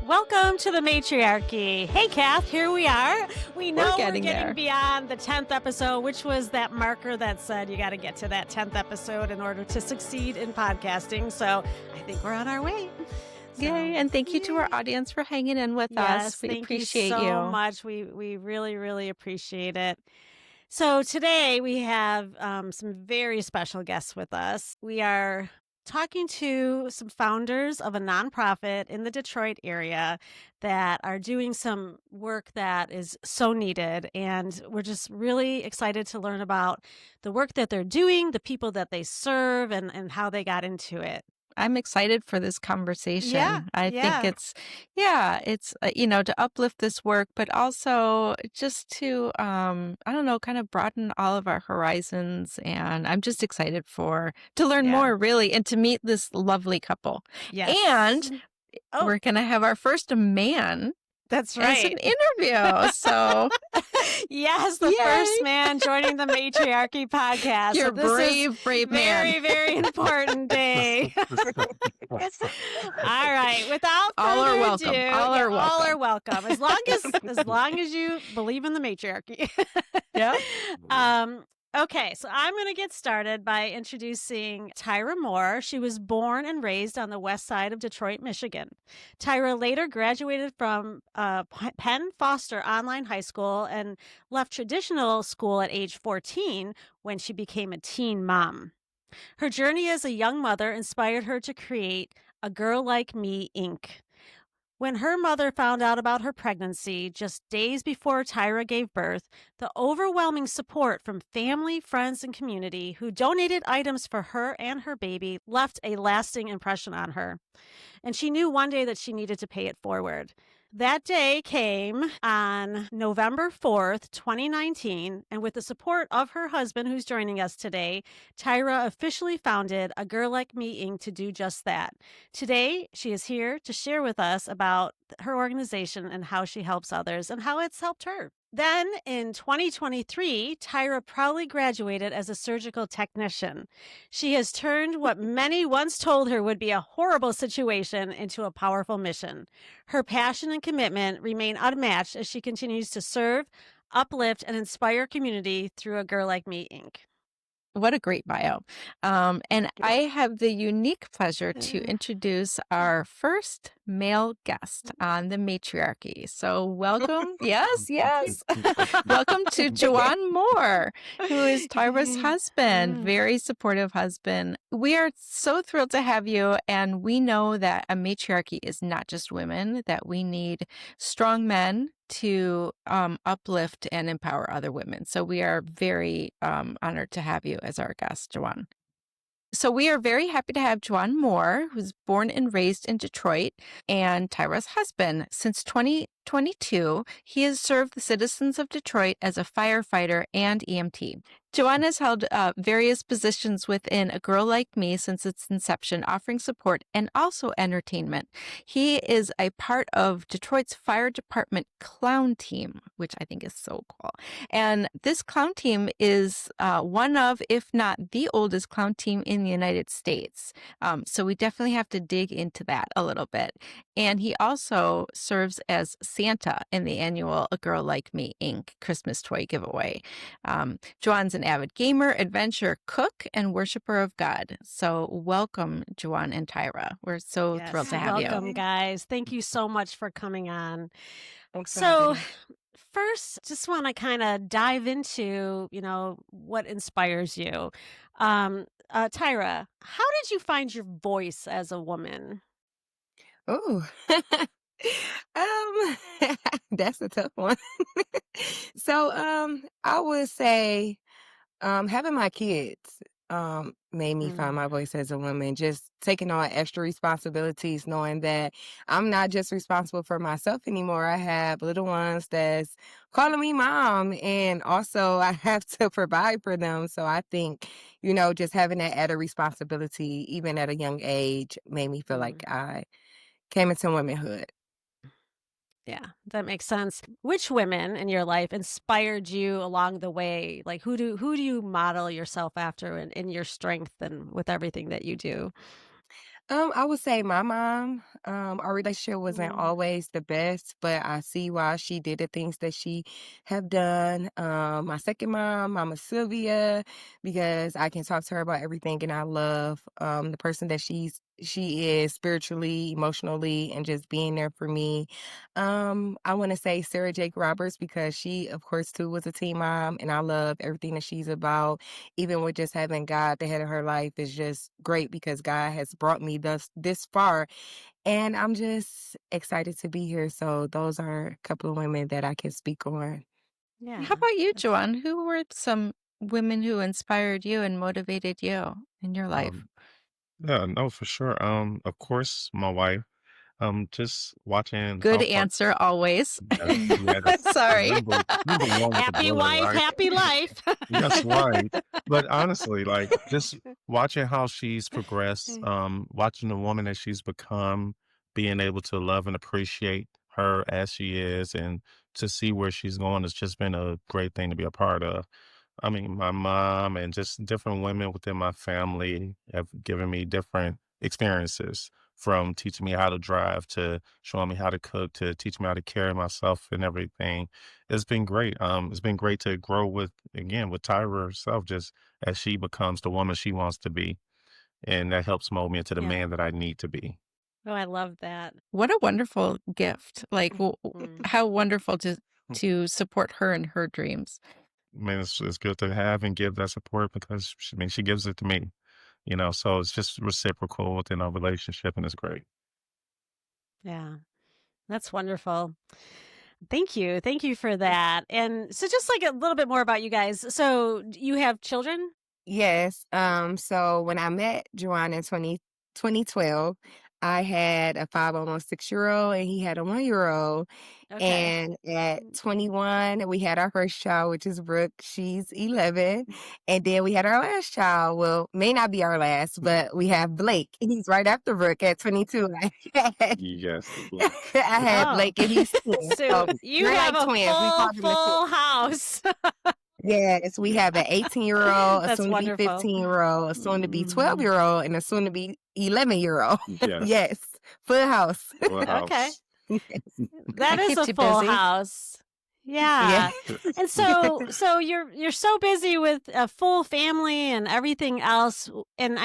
Welcome to the Matriarchy. Hey, Kath, here we are. We know we're getting there. Beyond the 10th episode, which was that marker that said you got to get to that 10th episode in order to succeed in podcasting. So I think we're on our way. Yay, and thank you to our audience for hanging in with us. We appreciate you so much. We really, really appreciate it. So today we have some very special guests with us. We are talking to some founders of a nonprofit in the Detroit area that are doing some work that is so needed. And we're just really excited to learn about the work that they're doing, the people that they serve, and how they got into it. I'm excited for this conversation. I think it's to uplift this work, but also just to, kind of broaden all of our horizons. And I'm just excited to learn more, really, and to meet this lovely couple. Yes. And we're going to have our first man. That's right. It's an interview. So, yes, the first man joining the Matriarchy podcast. You're brave man. Very, very important day. All right. Without further ado, all are welcome. As long as you believe in the Matriarchy. Yeah. Okay, so I'm going to get started by introducing Tyra Moore. She was born and raised on the west side of Detroit, Michigan. Tyra later graduated from Penn Foster Online High School and left traditional school at age 14 when she became a teen mom. Her journey as a young mother inspired her to create A Girl Like Me, Inc. When her mother found out about her pregnancy just days before Tyra gave birth, the overwhelming support from family, friends, and community who donated items for her and her baby left a lasting impression on her. And she knew one day that she needed to pay it forward. That day came on November 4th, 2019, and with the support of her husband, who's joining us today, Tyra officially founded A Girl Like Me, Inc. to do just that. Today, she is here to share with us about her organization and how she helps others and how it's helped her. Then in 2023, Tyra proudly graduated as a surgical technician. She has turned what many once told her would be a horrible situation into a powerful mission. Her passion and commitment remain unmatched as she continues to serve, uplift, and inspire community through A Girl Like Me, Inc. What a great bio. And I have the unique pleasure to introduce our first male guest on the Matriarchy. So welcome. Yes. Welcome to Jajuan Moore, who is Tyra's husband, very supportive husband. We are so thrilled to have you. And we know that a matriarchy is not just women, that we need strong men to uplift and empower other women. So we are very honored to have you as our guest, Jajuan. So we are very happy to have Jajuan Moore, who's born and raised in Detroit, and Tyra's husband. Since 2022, he has served the citizens of Detroit as a firefighter and EMT. Jajuan has held various positions within A Girl Like Me since its inception, offering support and also entertainment. He is a part of Detroit's fire department clown team, which I think is so cool. And this clown team is one of, if not the oldest clown team in the United States. So we definitely have to dig into that a little bit. And he also serves as Santa in the annual A Girl Like Me, Inc. Christmas toy giveaway. Jajuan's an avid gamer, adventurer, cook, and worshiper of God. So welcome, Jajuan and Tyra. We're so thrilled to have you. Welcome, guys. Thank you so much for coming on. Thanks for So having me. first, just want to kind of dive into, what inspires you. Tyra, how did you find your voice as a woman? Oh, that's a tough one. So, I would say, having my kids, made me find my voice as a woman, just taking on extra responsibilities, knowing that I'm not just responsible for myself anymore. I have little ones that's calling me mom, and also I have to provide for them. So I think, just having that added responsibility, even at a young age, made me feel like I came into womanhood. Yeah, that makes sense. Which women in your life inspired you along the way? Like who do you model yourself after in your strength and with everything that you do? I would say my mom, our relationship wasn't Mm, always the best, but I see why she did the things that she have done. My second mom, Mama Sylvia, because I can talk to her about everything and I love the person that she is spiritually, emotionally, and just being there for me. I want to say Sarah Jake Roberts because she, of course, too, was a teen mom, and I love everything that she's about. Even with just having God the head of her life is just great because God has brought me this far, and I'm just excited to be here. So those are a couple of women that I can speak on. How yeah. about you, That's Joanne? Who were some women who inspired you and motivated you in your life? Um, yeah, no, for sure. Of course, my wife. Just watching Good how far. answer always. Yes, yeah, that's Sorry. number one with the happy bullet, wife, right? happy life. That's right. But honestly, like just watching how she's progressed, watching the woman that she's become, being able to love and appreciate her as she is, and to see where she's going has just been a great thing to be a part of. I mean, my mom and just different women within my family have given me different experiences from teaching me how to drive to showing me how to cook to teaching me how to carry myself and everything. It's been great. It's been great to grow with, again, with Tyra herself, just as she becomes the woman she wants to be. And that helps mold me into the Yeah. man that I need to be. Oh, I love that. What a wonderful gift. Like, Mm. how wonderful to support her in her dreams. I mean, it's good to have and give that support because I mean, she gives it to me, so it's just reciprocal within our relationship and it's great. Yeah. That's wonderful. Thank you. Thank you for that. And so just like a little bit more about you guys. So you have children? Yes. So when I met Jajuan in 2012, I had a 5, almost 6-year old, and he had a 1-year old. Okay. And at 21, we had our first child, which is Brooke. She's 11. And then we had our last child. Well, may not be our last, but we have Blake. He's right after Brooke at 22. I had, Yes, the black. I had Oh. Blake, and he's 10. So So you we're have like a twins. We full, call them the twins. full house. Yes, we have an 18-year-old, a That's soon to be wonderful. 15-year-old, a soon to be Mm. 12-year-old, and a soon to be 11-year-old. Yes, Yes, full house. full Okay. house. That That is a keeps you full busy. house. Yeah. Yeah. And so you're so busy with a full family and everything else, and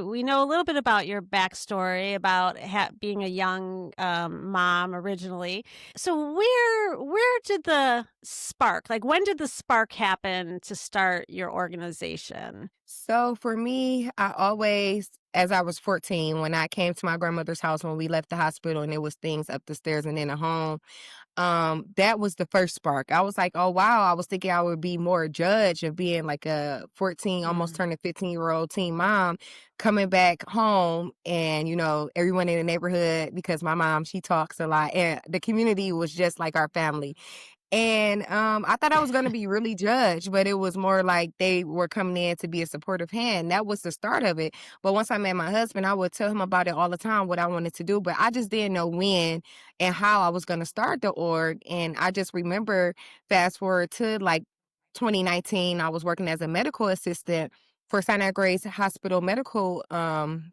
we know a little bit about your backstory about being a young mom originally. So where did the spark, like when did the spark happen to start your organization? So for me, I always, as I was 14, when I came to my grandmother's house when we left the hospital and it was things up the stairs and in the home, that was the first spark. I was like, oh wow, I was thinking I would be more judged of being like a 14, almost Mm. turning 15-year-old teen mom coming back home, and everyone in the neighborhood, because my mom, she talks a lot, and the community was just like our family. And I thought I was going to be really judged, but it was more like they were coming in to be a supportive hand. That was the start of it. But once I met my husband, I would tell him about it all the time, what I wanted to do. But I just didn't know when and how I was going to start the org. And I just remember, fast forward to like 2019, I was working as a medical assistant for Sinai Grace Hospital Medical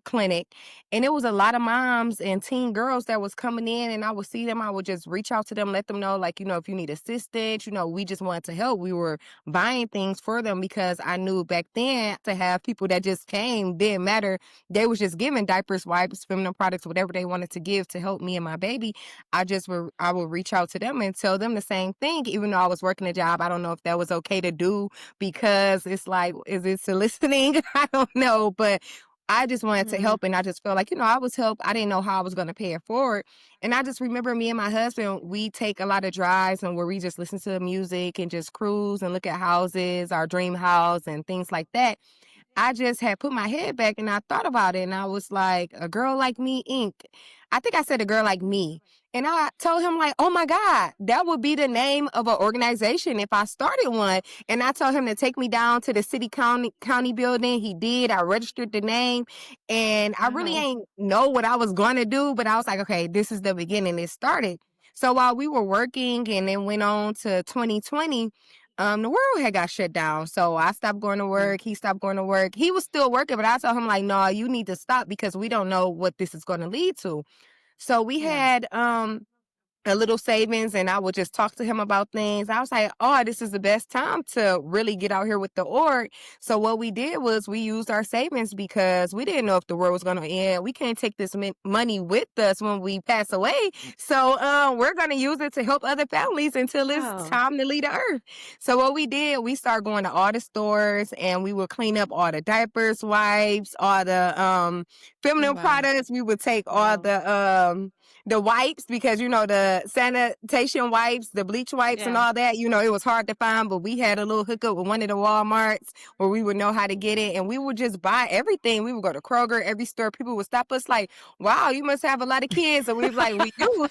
Clinic. And it was a lot of moms and teen girls that was coming in, and I would see them. I would just reach out to them, let them know, like, if you need assistance, we just wanted to help. We were buying things for them because I knew back then to have people that just came didn't matter. They was just giving diapers, wipes, feminine products, whatever they wanted to give to help me and my baby. I would reach out to them and tell them the same thing, even though I was working a job. I don't know if that was okay to do because it's like, is it soliciting? I don't know, but I just wanted to Mm. help, and I just felt like, I was help. I didn't know how I was going to pay it forward. And I just remember me and my husband, we take a lot of drives and where we just listen to music and just cruise and look at houses, our dream house and things like that. I just had put my head back and I thought about it, and I was like, a girl like me, Inc. I think I said a girl like me. And I told him, like, oh my God, that would be the name of an organization if I started one. And I told him to take me down to the city county building. He did. I registered the name, and I really Wow. ain't know what I was going to do, but I was like, okay, this is the beginning. It started. So while we were working and then went on to 2020, the world had got shut down. So I stopped going to work. He stopped going to work. He was still working, but I told him like, no, you need to stop because we don't know what this is going to lead to. So we had a little savings, and I would just talk to him about things. I was like, oh, this is the best time to really get out here with the org. So what we did was we used our savings because we didn't know if the world was going to end. We can't take this money with us when we pass away. So we're going to use it to help other families until it's time to leave the earth. So what we did, we started going to all the stores, and we would clean up all the diapers, wipes, all the feminine products. We would take all the wipes because, you know, the sanitation wipes, the bleach wipes and all that, you know, it was hard to find, but we had a little hookup with one of the Walmarts where we would know how to get it, and we would just buy everything. We would go to Kroger, every store. People would stop us like, wow, you must have a lot of kids. And we were like, we do.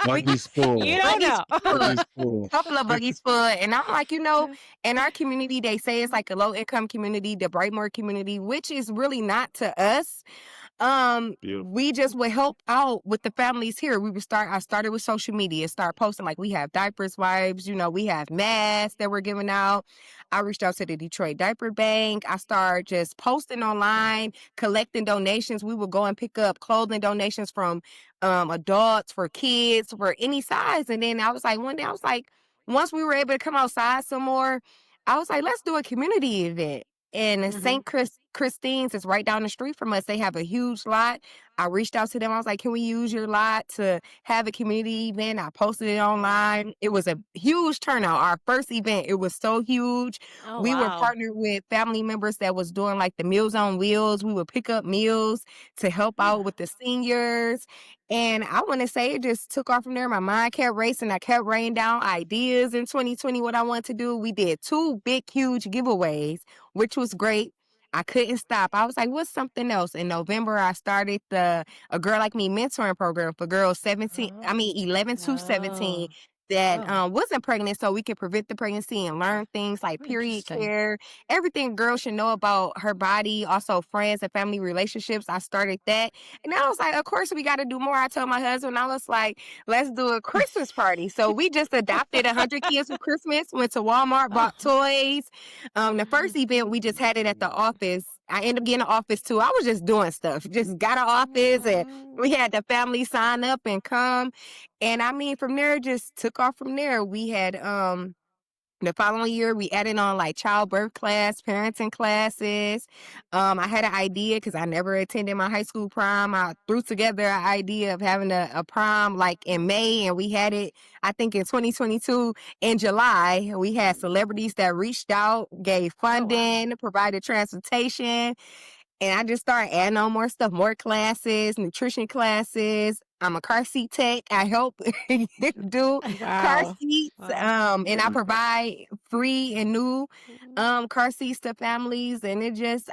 Buggy's full. You don't know. Buggy's full. A couple of buggies full. And I'm like, you know, in our community, they say it's like a low income community, the Brightmoor community, which is really not to us. We just would help out with the families here. I started with social media, start posting like we have diapers, wipes, you know, we have masks that we're giving out. I reached out to the Detroit Diaper Bank. I started just posting online, collecting donations. We would go and pick up clothing donations from adults, for kids, for any size. And then I was like, one day I was like, once we were able to come outside some more, I was like, let's do a community event. And St. Christine's is right down the street from us. They have a huge lot. I reached out to them. I was like, can we use your lot to have a community event? I posted it online. It was a huge turnout. Our first event, it was so huge. We were partnered with family members that was doing like the Meals on Wheels. We would pick up meals to help out with the seniors. And I want to say it just took off from there. My mind kept racing. I kept writing down ideas in 2020, what I wanted to do. We did 2 big, huge giveaways, which was great. I couldn't stop. I was like, what's something else? In November, I started a Girl Like Me mentoring program for girls 11 to 17 that wasn't pregnant, so we could prevent the pregnancy and learn things like period care, everything girls should know about her body, also friends and family relationships. I started that. And I was like, of course, we got to do more. I told my husband, I was like, let's do a Christmas party. So we just adopted 100 kids for Christmas, went to Walmart, bought toys. The first event, we just had it at the office. I ended up getting an office too. I was just doing stuff, just got an office, and we had the family sign up and come. And I mean, from there, just took off from there. We had, the following year, we added on like childbirth class, parenting classes. I had an idea because I never attended my high school prom. I threw together an idea of having a prom like in May, and we had it, I think, in 2022 in July. We had celebrities that reached out, gave funding, provided transportation. And I just started adding on more stuff, more classes, nutrition classes. I'm a car seat tech. I help do car seats. And I provide free and new car seats to families. And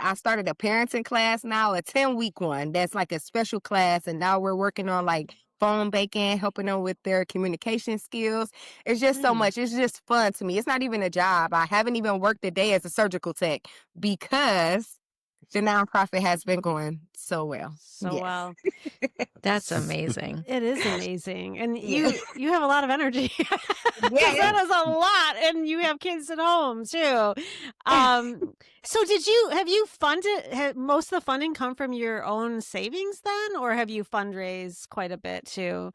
I started a parenting class now, a 10-week one. That's like a special class. And now we're working on like phone banking, helping them with their communication skills. It's just so much. It's just fun to me. It's not even a job. I haven't even worked a day as a surgical tech because the nonprofit has been going so well. Well. That's amazing. It is amazing. And you have a lot of energy. Yeah. That is a lot. And you have kids at home too. So have you funded, most of the funding come from your own savings then? Or have you fundraised quite a bit too?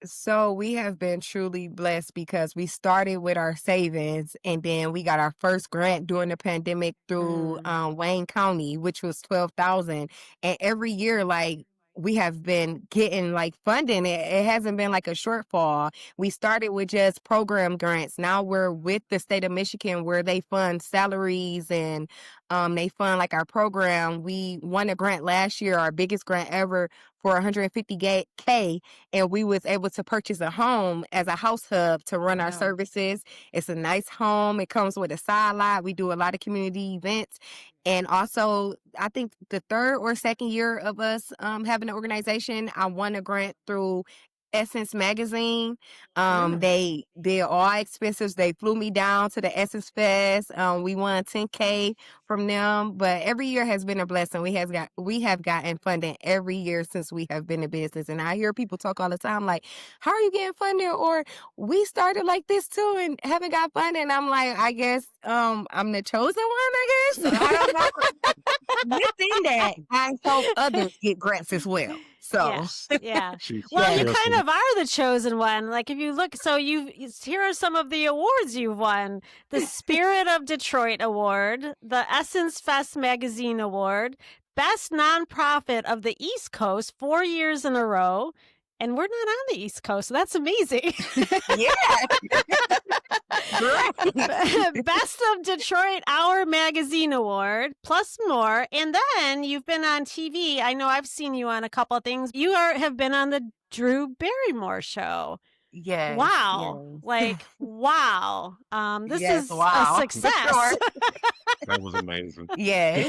So we have been truly blessed because we started with our savings, and then we got our first grant during the pandemic through Wayne County, which was $12,000. And every year, like, we have been getting like funding. It hasn't been like a shortfall. We started with just program grants. Now we're with the state of Michigan where they fund salaries and they fund like our program. We won a grant last year, our biggest grant ever, for $150K, and we was able to purchase a home as a house hub to run our services. It's a nice home. It comes with a side lot. We do a lot of community events. And also, I think the third or second year of us having an organization, I won a grant through Essence magazine. Mm. They did all expenses. They flew me down to the Essence Fest. We won 10K from them. But every year has been a blessing. We have gotten funding every year since we have been in business. And I hear people talk all the time like, how are you getting funded? Or we started like this too and haven't got funding. And I'm like, I guess I'm the chosen one, I guess. I don't know. Within that, I help others get grants as well. So Yeah. She's Well, you seriously. kind of are the chosen one. Like if you look, so here are some of the awards you've won: the Spirit of Detroit Award, the Essence Fest Magazine Award, Best Nonprofit of the East Coast 4 years in a row. And we're not on the East Coast, so that's amazing. yeah. Great. Best of Detroit Hour Magazine Award, plus more. And then you've been on TV. I know I've seen you on a couple of things. You have been on the Drew Barrymore show. Yes. Wow. Yes. Like, wow. This Yes, is wow. a success. That was amazing. Yes.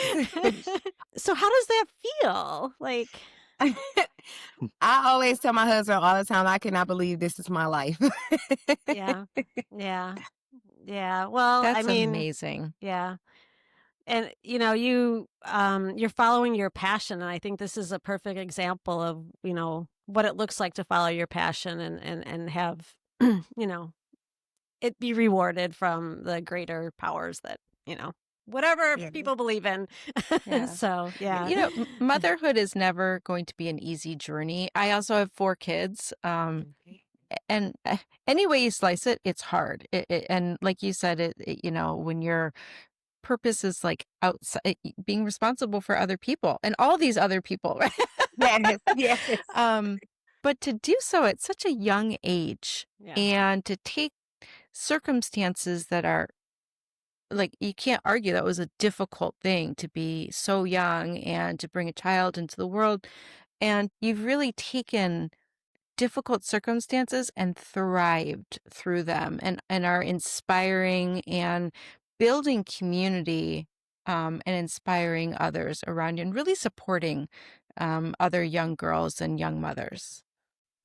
So how does that feel? Like, I always tell my husband all the time, I cannot believe this is my life. yeah. Yeah. Yeah. Well, That's I mean, amazing. yeah. And you're following your passion, and I think this is a perfect example of what it looks like to follow your passion and have it be rewarded from the greater powers that whatever Yeah. people believe in. Yeah. So yeah, Motherhood is never going to be an easy journey. I also have 4 kids. And any way you slice it, it's hard. And like you said, when your purpose is like outside, being responsible for other people and all these other people, Yes. Yes. but to do so at such a young age yeah, and to take circumstances that are like, you can't argue that was a difficult thing to be so young and to bring a child into the world. And you've really taken difficult circumstances and thrived through them and are inspiring and building community and inspiring others around you and really supporting other young girls and young mothers.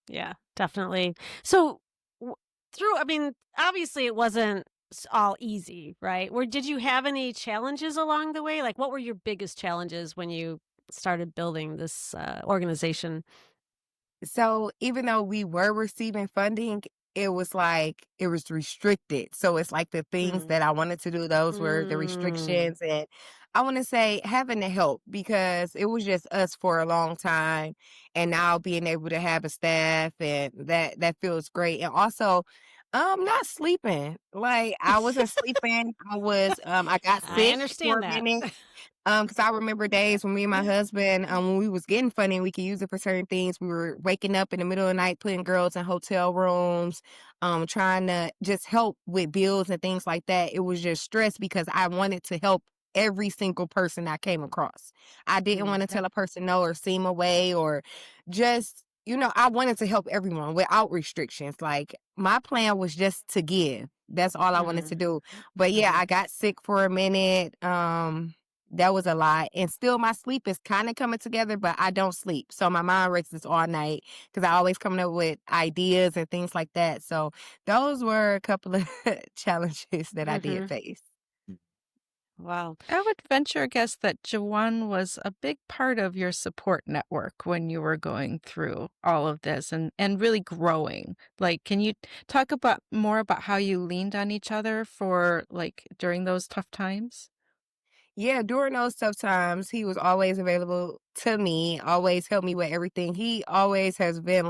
yeah, definitely. So I mean, obviously it wasn't all easy, right? Did you have any challenges along the way? Like, what were your biggest challenges when you started building this organization? So even though we were receiving funding, it was restricted. So it's like the things Mm. that I wanted to do, those were the restrictions. And I want to say having the help because it was just us for a long time. And now being able to have a staff and that feels great. And also not sleeping. Like I wasn't sleeping. I got I sick for understand a that. minute. Because I remember days when me and my husband, when we was getting funding, we could use it for certain things. We were waking up in the middle of the night, putting girls in hotel rooms, trying to just help with bills and things like that. It was just stress because I wanted to help every single person I came across. I didn't want to tell a person no or seem away or just, I wanted to help everyone without restrictions. Like my plan was just to give. That's all I wanted to do. But yeah, I got sick for a minute. That was a lot. And still my sleep is kind of coming together, but I don't sleep. So my mind races all night because I always coming up with ideas and things like that. So those were a couple of challenges that I did face. Wow. I would venture a guess that Jajuan was a big part of your support network when you were going through all of this and really growing. Like, can you talk more about how you leaned on each other for during those tough times? Yeah, during those tough times, he was always available to me, always helped me with everything. He always has been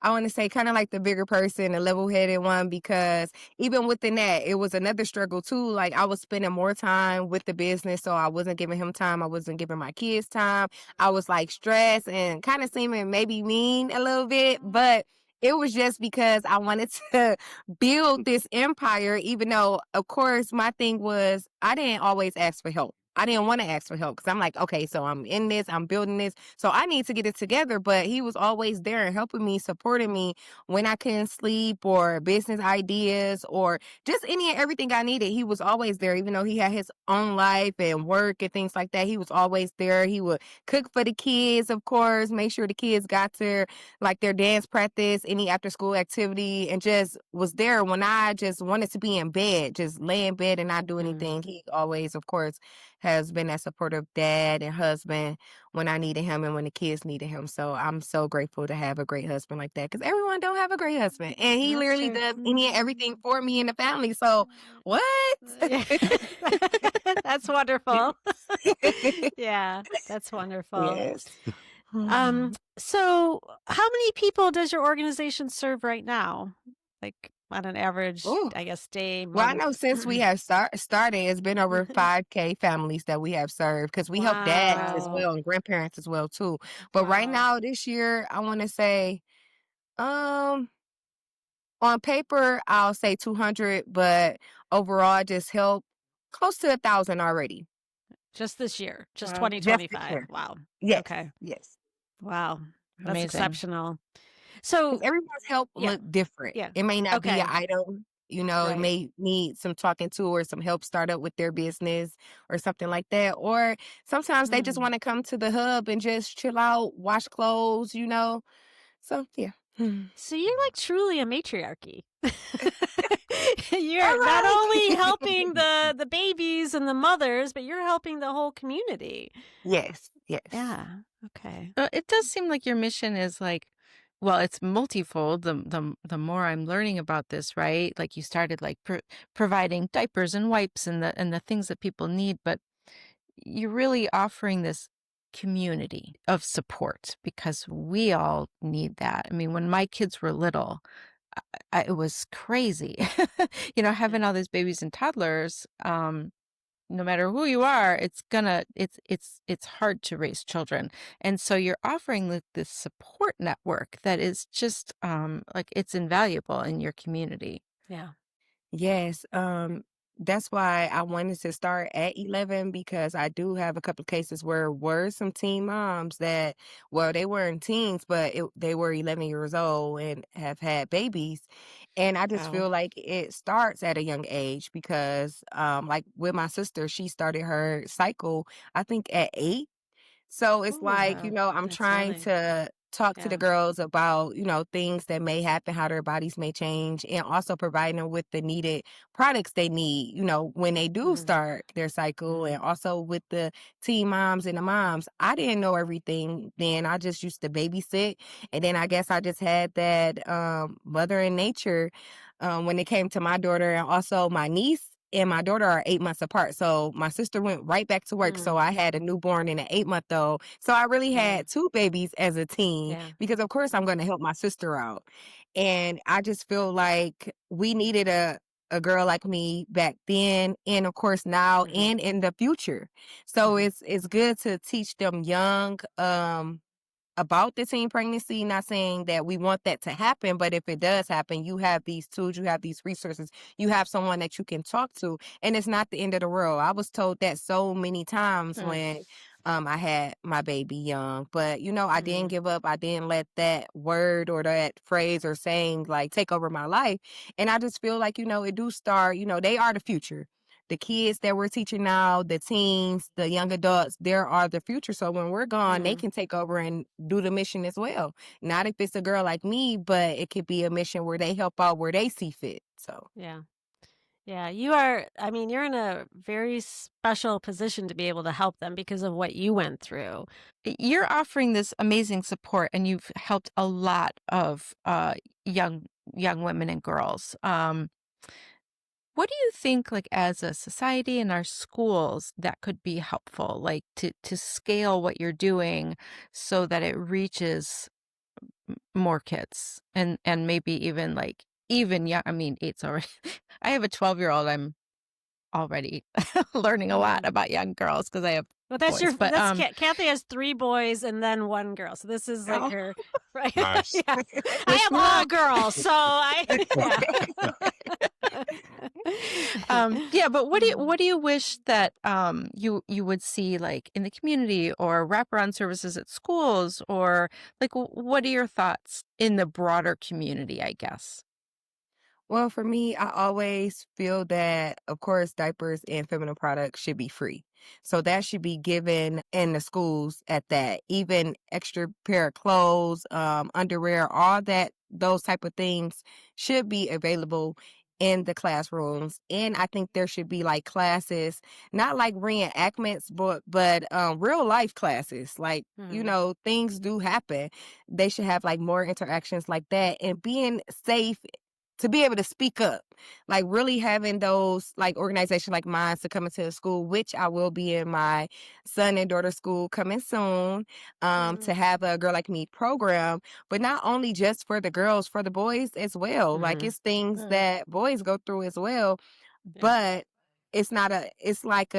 I want to say kind of like the bigger person, the level-headed one, because even within that, it was another struggle too. Like I was spending more time with the business, so I wasn't giving him time. I wasn't giving my kids time. I was stressed and kind of seeming maybe mean a little bit, but it was just because I wanted to build this empire, even though, of course, my thing was I didn't always ask for help. I didn't want to ask for help because I'm like, okay, so I'm in this, I'm building this, so I need to get it together. But he was always there and helping me, supporting me when I couldn't sleep or business ideas or just any and everything I needed. He was always there, even though he had his own life and work and things like that. He was always there. He would cook for the kids, of course, make sure the kids got their dance practice, any after school activity, and just was there when I just wanted to be in bed, just lay in bed and not do anything. He always, of course, has been that supportive dad and husband when I needed him and when the kids needed him. So I'm so grateful to have a great husband like that because everyone don't have a great husband. And he That's literally true. does any and everything for me and the family. So what? That's wonderful. Yeah, that's wonderful. Yes. So how many people does your organization serve right now? Like on an average, Ooh. I guess, day, Well, I month? know since we have started, it's been over 5K families that we have served because we help dads as Wow. well and grandparents as well too. But right Wow. now, this year, I want to say, on paper, I'll say 200, but overall, I just helped close to 1,000 already. Just this year, just Wow. Just this 2025. year. Wow. Yes. Okay. Yes. Wow. That's Amazing. exceptional. 'Cause So, everyone's help yeah. look different. Yeah. It may not be an Okay. item, it Right. may need some talking to or some help start up with their business or something like that. Or sometimes they just want to come to the hub and just chill out, wash clothes. So yeah. So you're like truly a matriarchy. All You're not right. only helping the babies and the mothers, but you're helping the whole community. Yes. Yes. Yeah. Okay. It does seem like your mission is like, well, it's multifold. The more I'm learning about this, right? Like you started like providing diapers and wipes and the things that people need, but you're really offering this community of support because we all need that. I mean, when my kids were little, it was crazy, having all these babies and toddlers. No matter who you are, it's hard to raise children. And so you're offering this support network that is just like it's invaluable in your community. Yeah. Yes, that's why I wanted to start at 11 because I do have a couple of cases where were some teen moms that, well, they weren't teens, but they were 11 years old and have had babies. And I just Wow. feel like it starts at a young age because, like with my sister, she started her cycle, I think at 8. So it's Ooh, like, I'm that's trying early. to talk to Yeah. the girls about, things that may happen, how their bodies may change, and also providing them with the needed products they need, when they do start their cycle, and also with the teen moms and the moms. I didn't know everything then. I just used to babysit. And then I guess I just had that mother in nature when it came to my daughter and also my niece and my daughter are 8 months apart. So my sister went right back to work. So I had a newborn and an 8-month-old. So I really had 2 babies as a teen Yeah. because of course I'm going to help my sister out. And I just feel like we needed a girl like me back then and of course now and in the future. So it's good to teach them young about the teen pregnancy, not saying that we want that to happen, but if it does happen, you have these tools, you have these resources, you have someone that you can talk to, and it's not the end of the world. I was told that so many times when I had my baby young, but I didn't give up. I didn't let that word or that phrase or saying like take over my life. And I just feel like, it do start, they are the future. The kids that we're teaching now, the teens, the young adults, there are the future. So when we're gone, they can take over and do the mission as well. Not if it's a girl like me, but it could be a mission where they help out where they see fit. So Yeah. Yeah. You're in a very special position to be able to help them because of what you went through. You're offering this amazing support, and you've helped a lot of young women and girls. What do you think, like as a society and our schools, that could be helpful, like to scale what you're doing so that it reaches more kids and maybe even young. I mean, eight's already. I have a 12-year-old. I'm already learning a lot about young girls because I have Well, that's boys. But Kathy has 3 boys and then 1 girl. So this is like Oh. her, right? Nice. Yeah. I have all girls. So Yeah, but Mm. what do you wish that you would see like in the community or wraparound services at schools or like what are your thoughts in the broader community, I guess? Well, for me, I always feel that, of course, diapers and feminine products should be free. So that should be given in the schools at that. Even extra pair of clothes, underwear, all that, those type of things should be available in the classrooms. And I think there should be like classes, not like reenactments, but real life classes. Like, Mhm. things do happen. They should have like more interactions like that and being safe to be able to speak up, like really having those like organizations like mine to come into the school, which I will be in my son and daughter school coming soon, Mm. to have a Girl Like Me program, but not only just for the girls, for the boys as well. Like Mhm. it's things Mm. that boys go through as well, Yeah. but it's like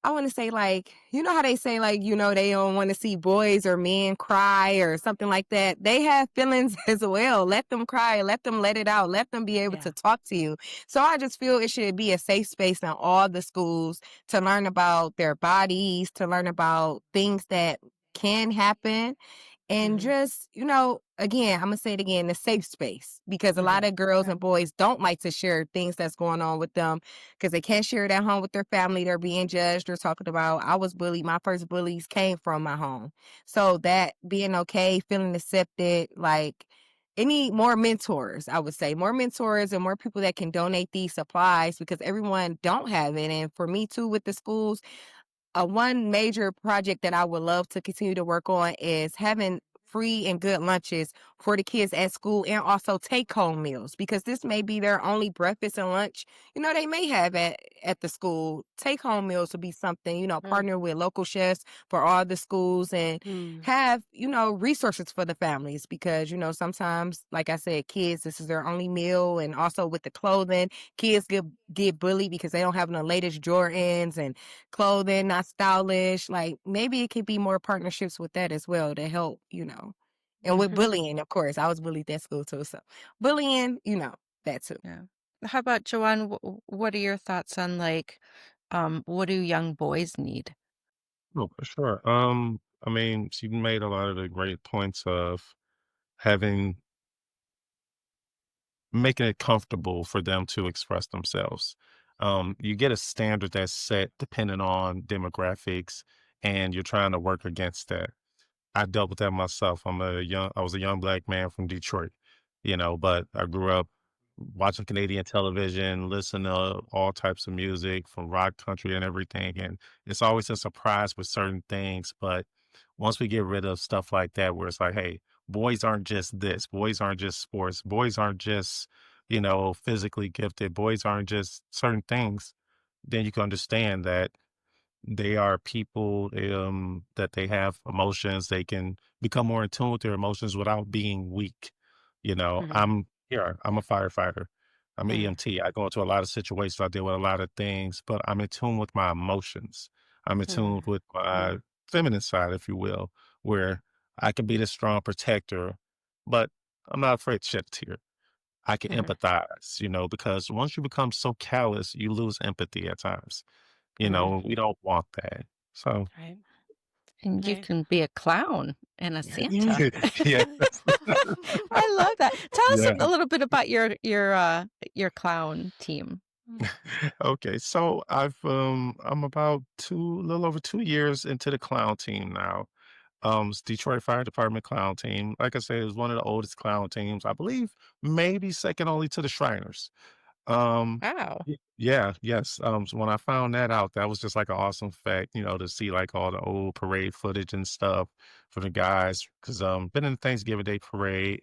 I want to say, like, you know how they say, like, they don't want to see boys or men cry or something like that. They have feelings as well. Let them cry, let them let it out, let them be able Yeah. to talk to you. So I just feel it should be a safe space in all the schools to learn about their bodies, to learn about things that can happen and Mhm. just, again, I'm gonna say it again, a safe space because a lot Mhm. of girls Right. and boys don't like to share things that's going on with them because they can't share it at home with their family. They're being judged or talking about. I was bullied. My first bullies came from my home. So that being okay, feeling accepted, like they need more mentors, I would say. More mentors and more people that can donate these supplies because everyone don't have it. And for me too, with the schools, one major project that I would love to continue to work on is having free and good lunches for the kids at school and also take home meals because this may be their only breakfast and lunch they may have at the school. Take home meals would be something, Mm. partner with local chefs for all the schools and Mm. have resources for the families because sometimes like I said, kids, this is their only meal. And also with the clothing, kids get bullied because they don't have the latest Jordans and clothing, not stylish. Like maybe it could be more partnerships with that as well to help. And with Mhm. bullying, of course, I was bullied at school too. So bullying, that too. Yeah. How about Joanne? What are your thoughts on like what do young boys need? Oh, for sure. I mean, she made a lot of the great points of having making it comfortable for them to express themselves. You get a standard that's set depending on demographics, and you're trying to work against that. I dealt with that myself. I was a young black man from Detroit, but I grew up watching Canadian television, listening to all types of music from rock, country, and everything. And it's always a surprise with certain things. But once we get rid of stuff like that, where it's like, hey, boys aren't just this, boys aren't just sports, boys aren't just, physically gifted, boys aren't just certain things, then you can understand that they are people, that they have emotions. They can become more in tune with their emotions without being weak. Mhm. I'm a firefighter. I'm an Mm. EMT. I go into a lot of situations. I deal with a lot of things, but I'm in tune with my emotions. I'm in tune Mhm. with my Mm. feminine side, if you will, where I can be the strong protector, but I'm not afraid to shed a tear. I can Mhm. empathize, because once you become so callous, you lose empathy at times. Mhm. We don't want that. So, Right. And you Right. can be a clown and a Santa. yes. I love that. Tell us Yeah. a little bit about your clown team. Mm. Okay. So I'm about a little over 2 years into the clown team now. It's Detroit Fire Department clown team. Like I said, it's one of the oldest clown teams. I believe maybe second only to the Shriners. Wow. Yeah, yes. So when I found that out, that was just like an awesome fact, to see like all the old parade footage and stuff for the guys. Cause been in the Thanksgiving Day parade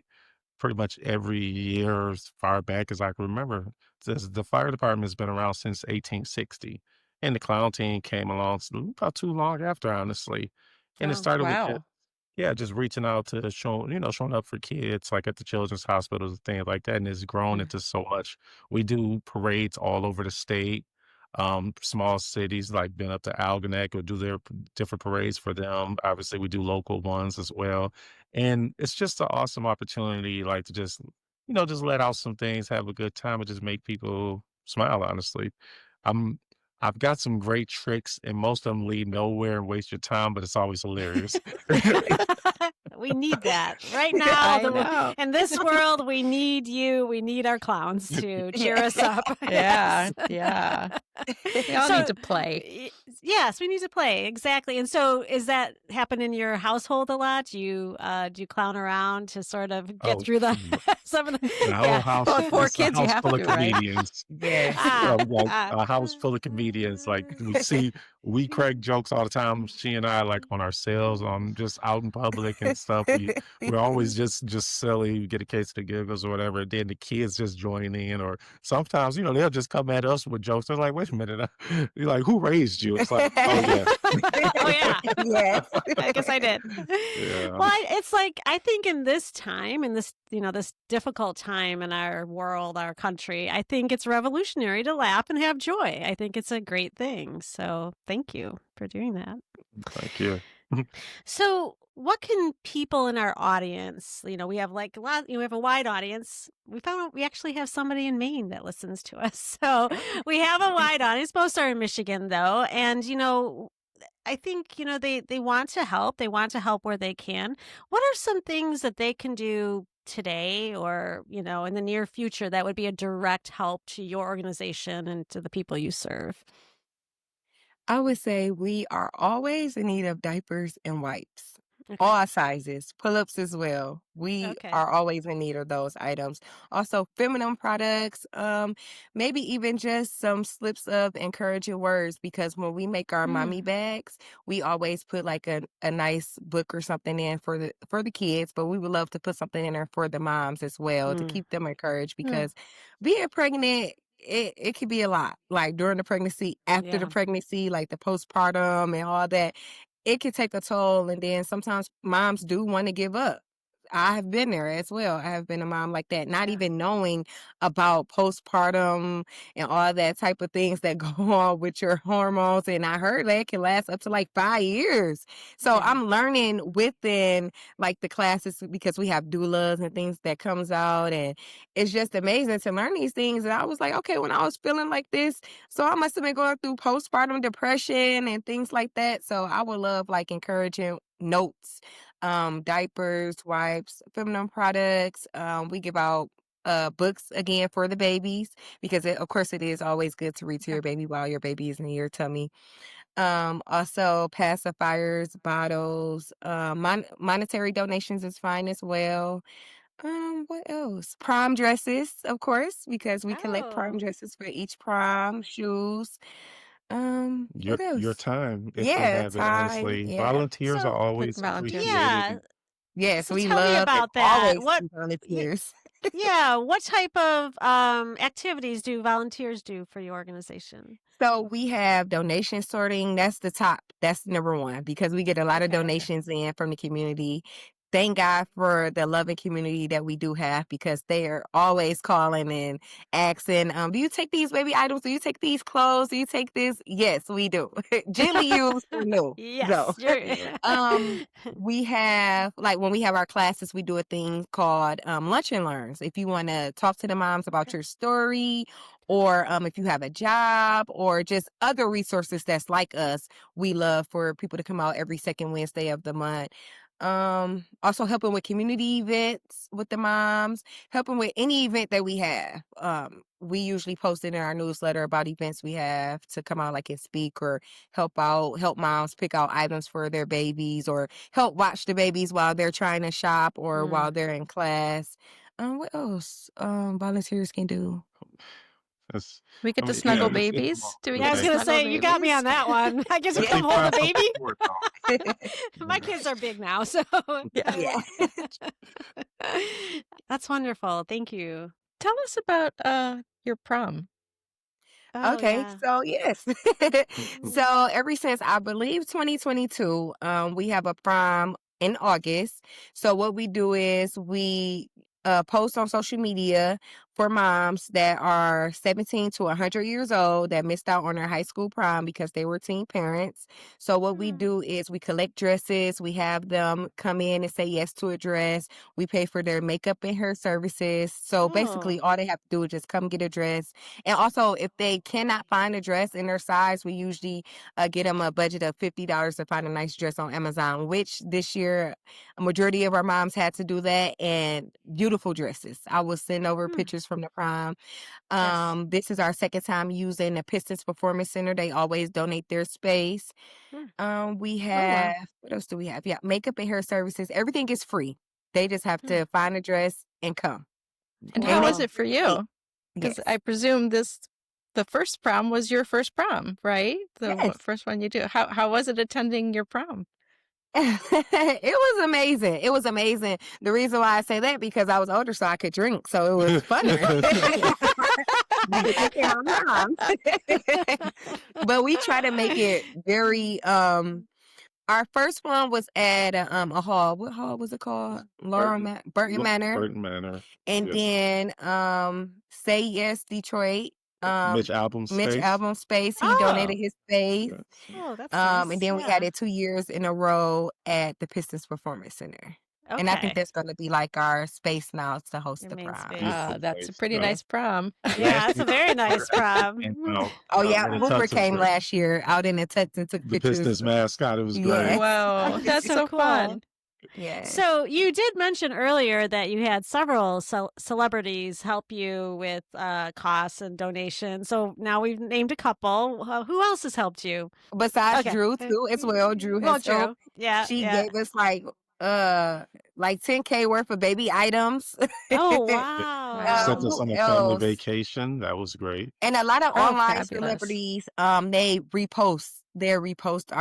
pretty much every year as far back as I can remember. Since the fire department has been around since 1860. And the clown team came along about too long after, honestly. And it Oh. started with Wow. yeah, just reaching out to showing up for kids like at the children's hospitals and things like that. And it's grown Mm. into so much. We do parades all over the state. Small cities like been up to Algonac or do their different parades for them. Obviously, we do local ones as well. And it's just an awesome opportunity, like to just, just let out some things, have a good time, and just make people smile, honestly. I'm I've got some great tricks, and most of them lead nowhere and waste your time, but it's always hilarious. We need that right now. I know. In this world, we need you. We need our clowns to cheer Yeah. us up. Yeah, Yes. yeah. We all So, need to play. yes, we need to play exactly. And so, is that happen in your household a lot? Do you clown around to sort of get Oh, through the phew. some of the The whole yeah. house Well, is with 4 it's a kids, you house have full of to, right? comedians. Yes. Ah, Like ah. a house full of comedians. Like we crack jokes all the time. She and I, like on ourselves, on just out in public and stuff. We're always just silly. We get a case of the giggles or whatever. And then the kids just join in, or sometimes they'll just come at us with jokes. They're like, "Wait a minute," you're like, "Who raised you?" It's like, "Oh yeah, Oh yeah. Yes. I guess I did. yeah." Well, it's like I think in this time, in this this difficult time in our world, our country, I think it's revolutionary to laugh and have joy. I think it's a great thing. So thank you for doing that. Thank you. So, what can people in our audience, we have like a lot, we have a wide audience. We found out we actually have somebody in Maine that listens to us. So, we have a wide audience. Most are in Michigan, though. And, I think, they want to help. They want to help where they can. What are some things that they can do today or, in the near future that would be a direct help to your organization and to the people you serve? I would say we are always in need of diapers and wipes. Okay. All sizes, pull-ups as well. We Okay. are always in need of those items. Also, feminine products, maybe even just some slips of encouraging words because when we make our mommy Mm, bags, we always put like a nice book or something in for the kids, but we would love to put something in there for the moms as well to mm, keep them encouraged mm. because being pregnant it could be a lot. Like during the pregnancy, after the Yeah. pregnancy, like the postpartum and all that, it can take a toll. And then sometimes moms do want to give up. I have been there as well. I have been a mom like that, not Yeah. even knowing about postpartum and all that type of things that go on with your hormones. And I heard that can last up to like 5 years. So Yeah. I'm learning within like the classes because we have doulas and things that comes out. And it's just amazing to learn these things. And I was like, okay, when I was feeling like this, so I must have been going through postpartum depression and things like that. So I would love like encouraging notes, diapers, wipes, feminine products. We give out books again for the babies because of course it is always good to read to Okay. your baby while your baby is in your tummy. Also pacifiers, bottles, monetary donations is fine as well. What else? Prom dresses, of course, because we collect prom Oh, dresses for each prom, shoes. Your What your else? time, if they Yeah, have it, time. honestly. Yeah. Volunteers are so Like always volunteers. appreciated. yeah. Yes, So we tell me love and about that. always What? see Yeah, volunteers. yeah. What type of activities do volunteers do for your organization? So we have donation sorting. That's the top. That's number one because we get a lot of Okay. donations in from the community. Thank God for the loving community that we do have because they are always calling and asking, do you take these baby items? Do you take these clothes? Do you take this? Yes, we do. Gently used or no. So Yes, you're. um we have like when we have our classes, we do a thing called lunch and learns. If you want to talk to the moms about Okay. your story or if you have a job or just other resources that's like us, we love for people to come out every second Wednesday of the month. Also helping with community events with the moms, helping with any event that we have. We usually post it in our newsletter about events we have to come out like and speak or help moms pick out items for their babies or help watch the babies while they're trying to shop or while Mm. they're in class. What else volunteers can do? That's, We get I to mean, yeah, snuggle Mm. it's a babies. lot Do we to Yeah, I get was to take. gonna snuggle say you got me babies? on that one. I get to Definitely come hold the find some baby. support though. My Yeah. kids are big now, so Yeah. Yeah. that's wonderful. Thank you. Tell us about your prom. Oh Okay, yeah. so yes. So ever since I believe 2022, we have a prom in August. So what we do is we post on social media for moms that are 17 to 100 years old that missed out on their high school prom because they were teen parents. So what we do is we collect dresses. We have them come in and say yes to a dress. We pay for their makeup and hair services. So basically, all they have to do is just come get a dress. And also, if they cannot find a dress in their size, we usually get them a budget of $50 to find a nice dress on Amazon, which this year, a majority of our moms had to do that, and beautiful dresses. I will send over pictures from the prom. Yes. This is our second time using the Pistons Performance Center. They always donate their space. We have, what else do we have? Yeah, makeup and hair services. Everything is free. They just have to find a dress and come. And how was Wow. it for you? Because Yes. I presume the first prom was your first prom, right? The Yes. first one you do. How was it attending your prom? It was amazing. It was amazing. The reason why I say that because I was older, so I could drink, so it was funner. But we try to make it very. Our first one was at a hall. What hall was it called? Burton Manor. Burton Manor. And Yes. then Say Yes Detroit. Mitch Album Mitch Space. Album Space. He Oh. donated his space. Yes. Oh, that's nice. And then we had it 2 years in a row at the Pistons Performance Center. And I think that's going to be like our space now to host Your the main prom. space. Beautiful That's a place. pretty nice prom. Yeah, it's a very nice prom. And, Oh yeah, in the Hoover Texas came area. last year out in the tux and took The pictures. Pistons mascot. It was great. Yes. Whoa, that's So so cool. fun. Yeah. So you did mention earlier that you had several celebrities help you with costs and donations. So now we've named a couple. Who else has helped you? Besides Okay. Drew too, as well. Drew Well, has helped. Yeah. She yeah. gave us like $10K worth of baby items. Oh, They wow. sent us who on a family else? vacation. That was great. And a lot of Oh, online fabulous. celebrities, they repost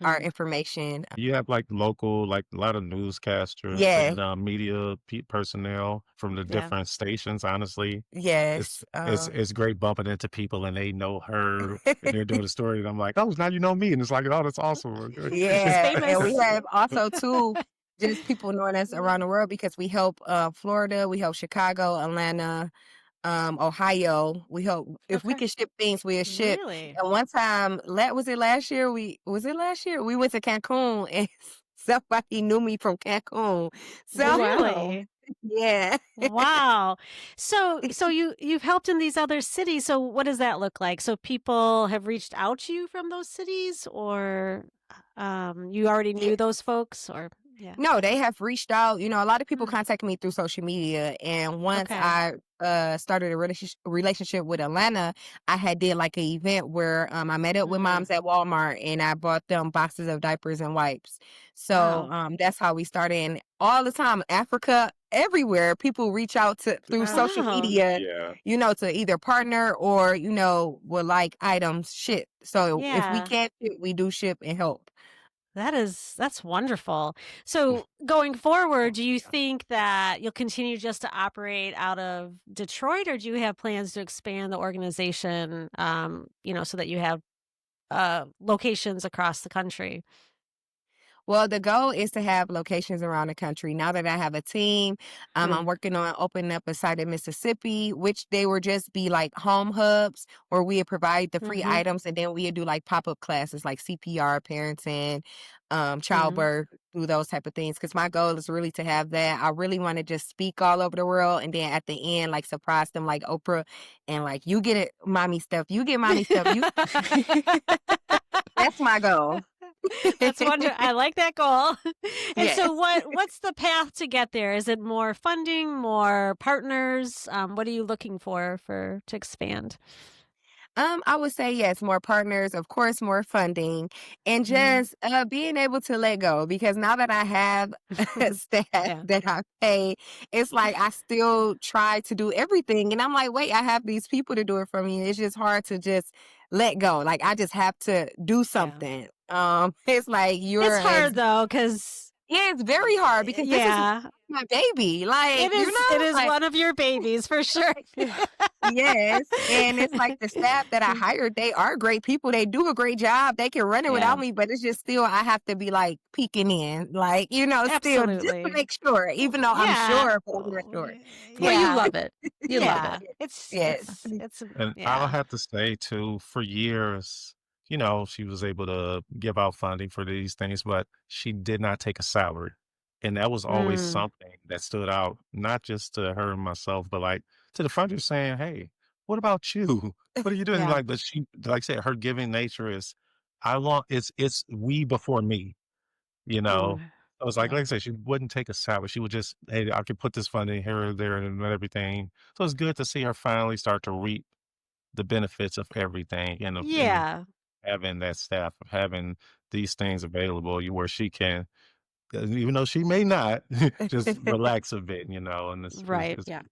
our information. You have like local, like a lot of newscasters Yes. and media personnel from the Yeah. different stations. Honestly, Yes. it's great bumping into people and they know her and they're doing the story. And I'm like, oh, now you know me, and it's like, oh, that's awesome. Yeah, and we famous. have also too just people knowing us around the world because we help Florida, we help Chicago, Atlanta, Ohio. We help if we Okay. can ship things, we'll ship. Really? And one time, was it last year? We went to Cancun and somebody knew me from Cancun. So Really? yeah. Wow. So you've helped in these other cities. So what does that look like? So people have reached out to you from those cities, or you already knew those folks, or yeah. No, they have reached out. You know, a lot of people contact me through social media, and once Okay. I started a relationship with Atlanta, I had did like an event where I met up with moms at Walmart, and I bought them boxes of diapers and wipes. So Wow. that's how we started. And all the time, Africa, everywhere, people reach out through social Wow. media, Yeah. you know, to either partner or would like items shipped. So if we Yeah. can't ship, we do ship and help. That's wonderful. So going forward, do you think that you'll continue just to operate out of Detroit, or do you have plans to expand the organization, so that you have locations across the country? Well, the goal is to have locations around the country. Now that I have a team, I'm working on opening up a site in Mississippi, which they would just be like home hubs where we would provide the free items, and then we would do like pop-up classes like CPR, parenting, childbirth, do those type of things. Because my goal is really to have that. I really want to just speak all over the world, and then at the end, like surprise them like Oprah, and like you get it, mommy stuff, you get mommy stuff. That's my goal. That's wonderful. I like that goal. And Yes. so what's the path to get there? Is it more funding, more partners? What are you looking for to expand? I would say yes, more partners, of course, more funding, and just being able to let go. Because now that I have staff that I pay, it's like I still try to do everything, and I'm like, wait, I have these people to do it for me. It's just hard to just let go. Like I just have to do something. It's like It's hard though, because it's very hard because this is yeah, my baby. Like it is. It is like, one of your babies for sure. Yes, and it's like the staff that I hired, they are great people. They do a great job. They can run it Yeah, without me, but it's just still I have to be like peeking in, like, still just to absolutely. make sure, even though I'm Yeah. sure, but I'm not sure. Well, you Yeah. love it. You love it. Yeah. It's Yes. it's it's And I'll yeah. have to say too, for years, she was able to give out funding for these things, but she did not take a salary. And that was always Mm, something that stood out, not just to her and myself, but like to the funders saying, "Hey, what about you? What are you doing?" yeah. Like, but she, like I said, her giving nature is, it's we before me, you know. Mm, I was like yeah. I said, she wouldn't take a salary. She would just, hey, I could put this funding here or there and everything. So it's good to see her finally start to reap the benefits of everything and Yeah. having that staff, of having these things available where she can, even though she may not, just relax a bit, and Right. Yeah.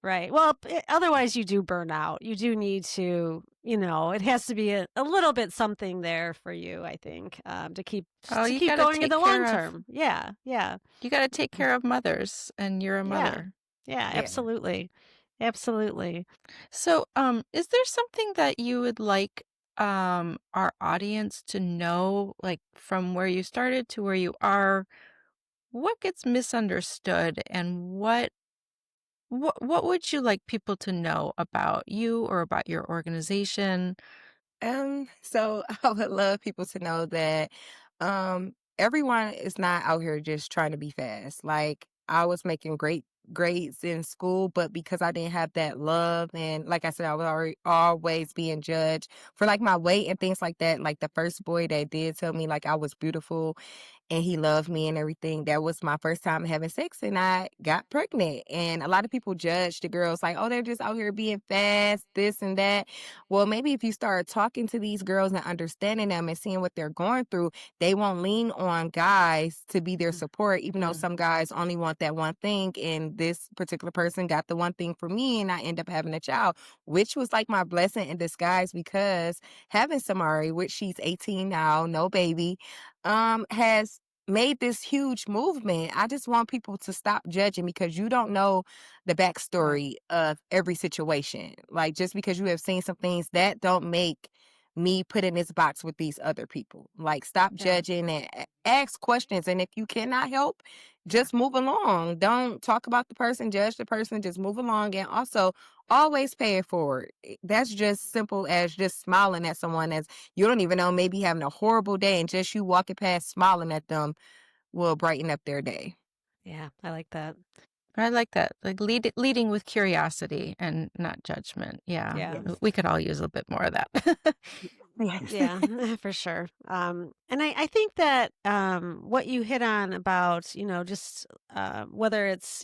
Right. Well, otherwise you do burn out. You do need to, it has to be a little bit something there for you, I think, Oh, to you keep got to going in take the long care of term. Yeah. Yeah. you got to take Mm, care of mothers, and you're a yeah. mother. Yeah, Yeah. absolutely. Absolutely. So, is there something that you would like our audience to know, like from where you started to where you are? What gets misunderstood, and what would you like people to know about you or about your organization? So I would love people to know that everyone is not out here just trying to be fast. Like I was making great grades in school, but because I didn't have that love and like I said, I was always being judged for like my weight and things like that. Like the first boy that did tell me like I was beautiful and he loved me and everything. That was my first time having sex and I got pregnant. And a lot of people judge the girls like, oh, they're just out here being fast, this and that. Well, maybe if you start talking to these girls and understanding them and seeing what they're going through, they won't lean on guys to be their Mm, support, even though mm, some guys only want that one thing. And this particular person got the one thing for me, and I end up having a child, which was like my blessing in disguise because having Samari, which she's 18 now, no baby, has made this huge movement. I just want people to stop judging because you don't know the right. backstory of every situation. Like just because you have seen some things that don't make me put in this box with these other people. Like stop Yeah. judging and ask questions. And if you cannot help, just move along. Don't talk about the person, judge the person, just move along. And also always pay it forward. That's just simple as just smiling at someone as you don't even know, maybe having a horrible day and just you walking past smiling at them will brighten up their day. Yeah, I like that. I like that. Like leading with curiosity and not judgment. Yeah. Yeah. Yes. We could all use a bit more of that. Yes. Yeah, for sure. And I think that what you hit on about, just whether it's,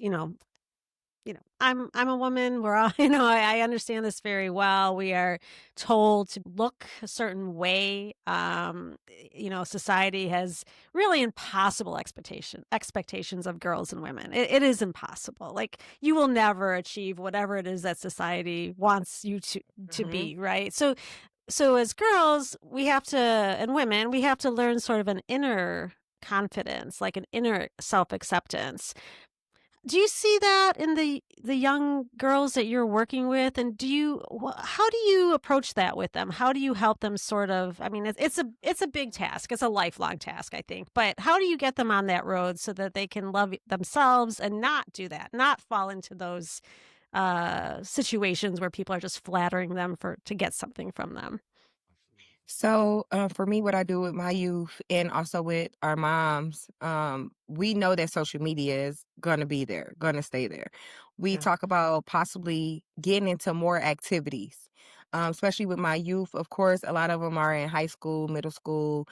I'm a woman. We're all, I understand this very well. We are told to look a certain way. Society has really impossible expectations of girls and women. It is impossible. Like you will never achieve whatever it is that society wants you to Hmm. be, right? So as girls, we have to, and women, we have to learn sort of an inner confidence, like an inner self-acceptance. Do you see that in the young girls that you're working with? And how do you approach that with them? How do you help them sort of, I mean, it's a big task. It's a lifelong task, I think. But how do you get them on that road so that they can love themselves and not do that, not fall into those situations where people are just flattering them to get something from them? So, for me, what I do with my youth and also with our moms, we know that social media is going to be there, going to stay there. We Yeah. talk about possibly getting into more activities, especially with my youth. Of course, a lot of them are in high school, middle school,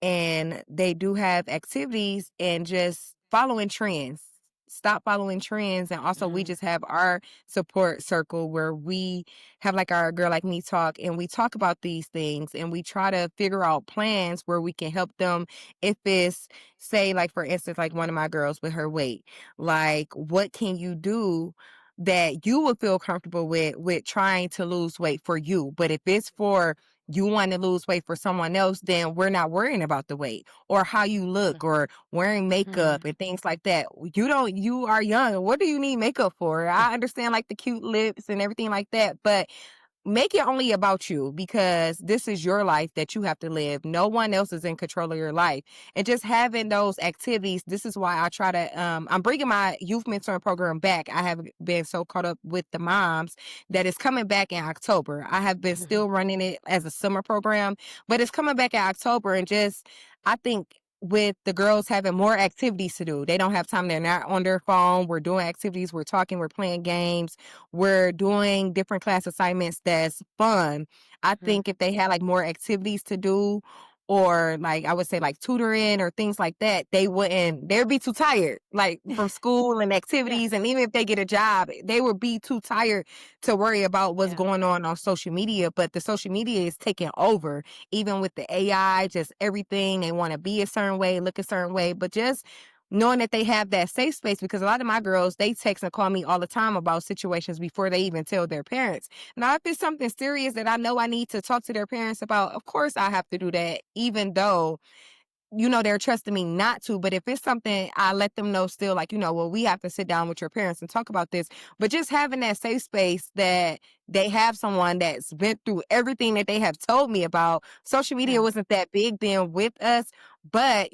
and they do have activities and just following trends. Stop following trends. And also, we Hmm. just have our support circle where we have like our Girl Like Me talk and we talk about these things and we try to figure out plans where we can help them. If it's, say, like for instance, like one of my girls with her weight, like what can you do? That you would feel comfortable with trying to lose weight for you. But if it's for you want to lose weight for someone else, then we're not worrying about the weight or how you look or wearing makeup and things like that. You are young. What do you need makeup for? I understand like the cute lips and everything like that, but make it only about you, because this is your life that you have to live. No one else is in control of your life. And just having those activities, this is why I try to, I'm bringing my youth mentoring program back. I have been so caught up with the moms that it's coming back in October. I have been still running it as a summer program, but it's coming back in October. And just, I think, with the girls having more activities to do, they don't have time. They're not on their phone. We're doing activities. We're talking. We're playing games. We're doing different class assignments that's fun. I think if they had like more activities to do, or like I would say like tutoring or things like that, they'd be too tired like from school and Yeah. activities. And even if they get a job, they would be too tired to worry about what's Yeah. going on social media. But the social media is taking over, even with the AI, just everything. They want to be a certain way, look a certain way, but just knowing that they have that safe space, because a lot of my girls, they text and call me all the time about situations before they even tell their parents. Now, if it's something serious that I know I need to talk to their parents about, of course I have to do that, even though they're trusting me not to. But if it's something, I let them know still, like, well, we have to sit down with your parents and talk about this. But just having that safe space that they have someone that's been through everything that they have told me about. Social media Yeah. wasn't that big then with us, but,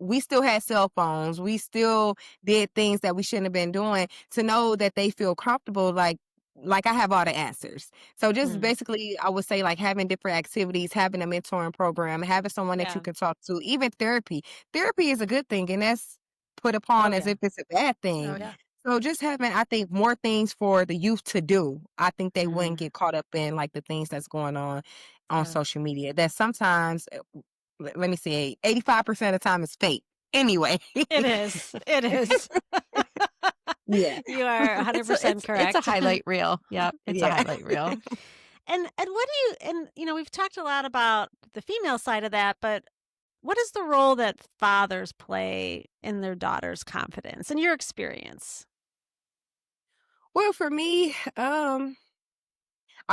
we still had cell phones. We still did things that we shouldn't have been doing, to know that they feel comfortable, like I have all the answers. So just basically, I would say like having different activities, having a mentoring program, having someone that you Yeah. can talk to, even therapy. Therapy is a good thing, and that's put Oh, upon as yeah. if it's a bad Oh, thing. yeah. So just having, I think, more things for the youth to do. I think they wouldn't Mm. get caught up in like the things that's going on Yeah. social media. That sometimes, let me say, 85% of the time is fake. Anyway. It is. It is. Yeah. You are 100% It's a correct. highlight reel. Yep, it's a Yeah. highlight reel. And what do we've talked a lot about the female side of that, but what is the role that fathers play in their daughter's confidence in your experience? Well, for me, I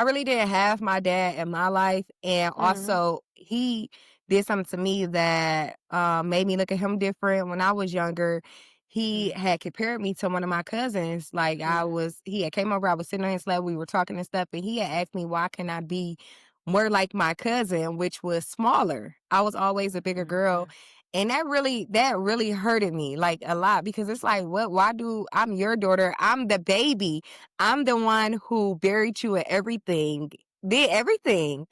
really didn't have my dad in my life, and Mm. also he did something to me that made me look at him different. When I was younger, he Mm. had compared me to one of my cousins. Like Mm. he had came over, I was sitting on his lap, we were talking and stuff, and he had asked me why can I be more like my cousin, which was smaller. I was always a bigger girl. Mm. And that really hurted me like a lot, because it's like, why I'm your daughter, I'm the baby, I'm the one who buried you and everything, did everything.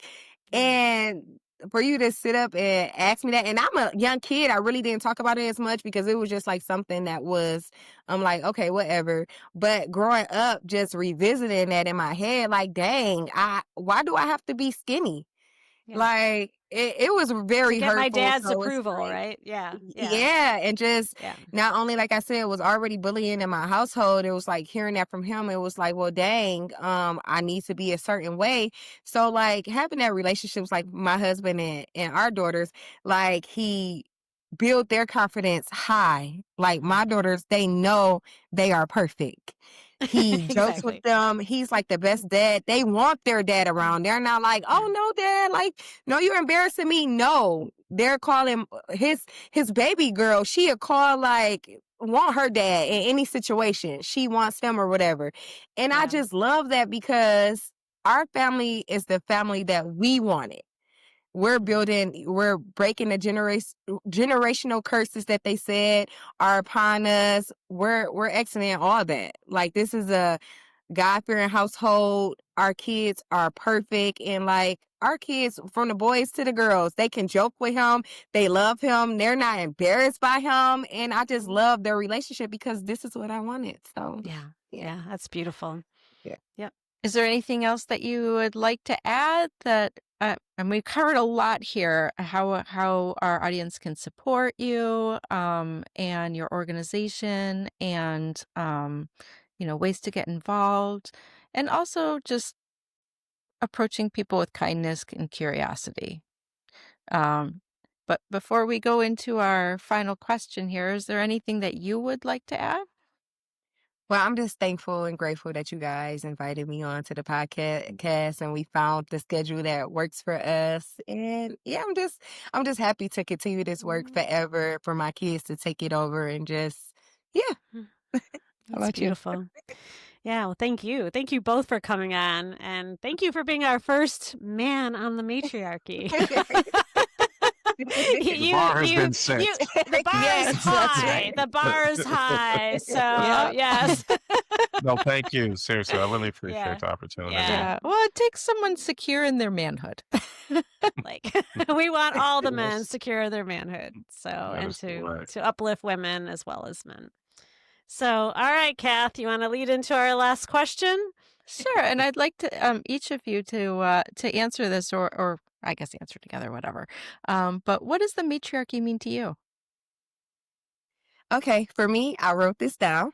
Yeah. And for you to sit up and ask me that, and I'm a young kid, I really didn't talk about it as much because it was just like something that was, I'm like, okay, whatever. But growing up, just revisiting that in my head, like, dang, why do I have to be skinny? Yeah. Like, it was To very get my hurtful, dad's so it's approval, like, right? Yeah. Yeah. yeah, and just Yeah. not only, like I said, it was already bullying in my household, it was like hearing that from him, it was like, well, dang, I need to be a certain way. So, like, having that relationships, like my husband and our daughters, like, he build their confidence high. Like my daughters, they know they are perfect. He jokes with Exactly. them. He's like the best dad. They want their dad around. They're not like, Yeah. oh no, dad, like, no, you're embarrassing me. No, they're calling his baby girl. She'll call like want her dad in any situation. She wants him or whatever. And I Yeah. just love that, because our family is the family that we wanted. We're breaking the generational curses that they said are upon us. We're exiting all that. Like, this is a God-fearing household. Our kids are perfect, and like our kids, from the boys to the girls, they can joke with him. They love him. They're not embarrassed by him, and I just love their relationship because this is what I wanted. So, Yeah. yeah, Yeah. That's beautiful. yeah. Yep. Is there anything else that you would like to add that, and we've covered a lot here, how our audience can support you, and your organization, and, ways to get involved, and also just approaching people with kindness and curiosity. Um, but before we go into our final question here, is there anything that you would like to add? Well, I'm just thankful and grateful that you guys invited me on to the podcast and we found the schedule that works for us. And yeah, I'm just happy to continue this work forever for my kids to take it over and just yeah. Mm, How That's about you? beautiful. Yeah, well, thank you. Thank you both for coming on, and thank you for being our first man on the matriarchy. The bar has been set. The bar is Yes, that's high. right. The bar is high. So, Yeah. yes. No, thank you. Seriously, I really Yeah. appreciate the opportunity. Yeah. Yeah. Well, it takes someone secure in their manhood. Like we want all the men Yes. secure in their manhood. So, That and is correct. to uplift women as well as men. So, all right, Kath, you want to lead into our last question? Sure, and I'd like to each of you to answer this, or I guess answer together, whatever. But what does the matriarchy mean to you? Okay, for me, I wrote this down.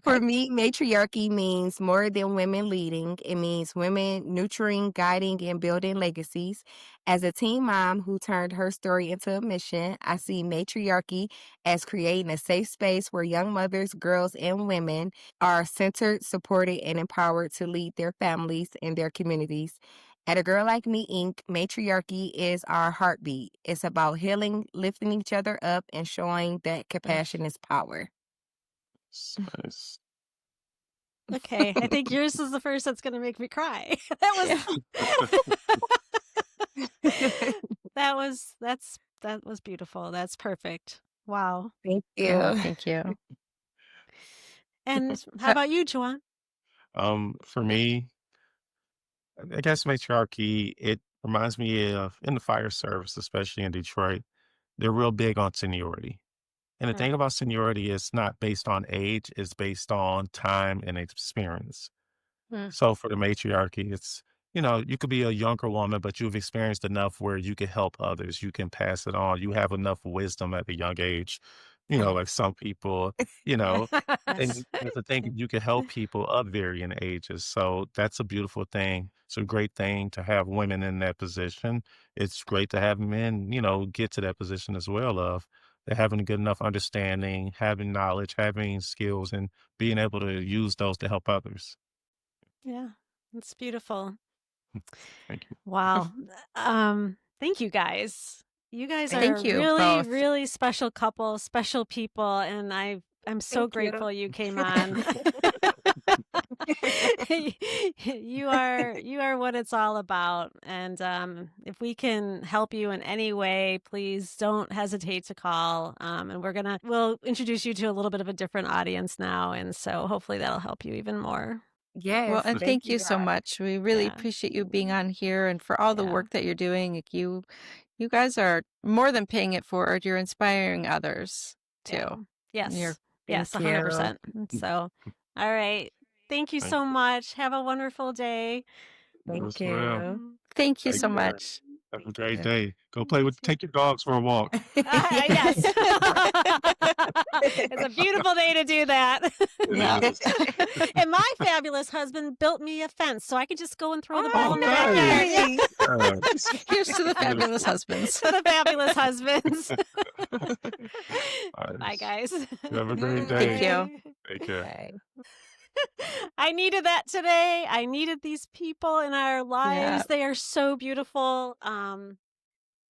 For Okay. me, matriarchy means more than women leading. It means women nurturing, guiding, and building legacies. As a teen mom who turned her story into a mission, I see matriarchy as creating a safe space where young mothers, girls, and women are centered, supported, and empowered to lead their families and their communities. At A Girl Like Me Inc., matriarchy is our heartbeat. It's about healing, lifting each other up, and showing that compassion is power. Nice. Okay, I think yours is the first that's going to make me cry. That was beautiful. That's perfect. Wow. Thank Oh, you. thank you. And how about you, Jajuan? For me, I guess matriarchy, it reminds me of in the fire service, especially in Detroit, they're real big on seniority. And the Mm. thing about seniority is not based on age, it's based on time and experience. Mm. So for the matriarchy, it's, you could be a younger woman, but you've experienced enough where you can help others. You can pass it on. You have enough wisdom at a young age. Like some people, you know, Yes. and to think you can help people of varying ages. So that's a beautiful thing. It's a great thing to have women in that position. It's great to have men, get to that position as well of they're having a good enough understanding, having knowledge, having skills, and being able to use those to help others. Yeah, it's beautiful. Thank you. Wow. Thank you guys. You guys are Thank you really, both. really special couple, special people, and I'm so Thank you. grateful you came on. You are what it's all about. And if we can help you in any way, please don't hesitate to call. And we'll introduce you to a little bit of a different audience now. And so hopefully that'll help you even more. Well, Yes, and thank thank you so guys. much. We really Yeah. appreciate you being on here and for all the Yeah. work that you're doing. Like, you guys are more than paying it forward. You're inspiring others Yeah. too. Yes. You're Yes, Thank you. 100%. So, all right. Thank you Thank so much. Have a wonderful day. you Thank as well. you. Thank you Take so care. much. Have a great Yeah. day. Take your dogs for a walk. Yes. It's a beautiful day to do that. It Yeah. is. And my fabulous husband built me a fence so I could just go and throw the ball Oh, in the backyard. Yeah. nice. Here's to the fabulous husbands. To the fabulous husbands. Bye, Nice. guys. Have a great Thank day. you. Take care. Bye. I needed that today. I needed these people in our lives. Yeah. They are so beautiful.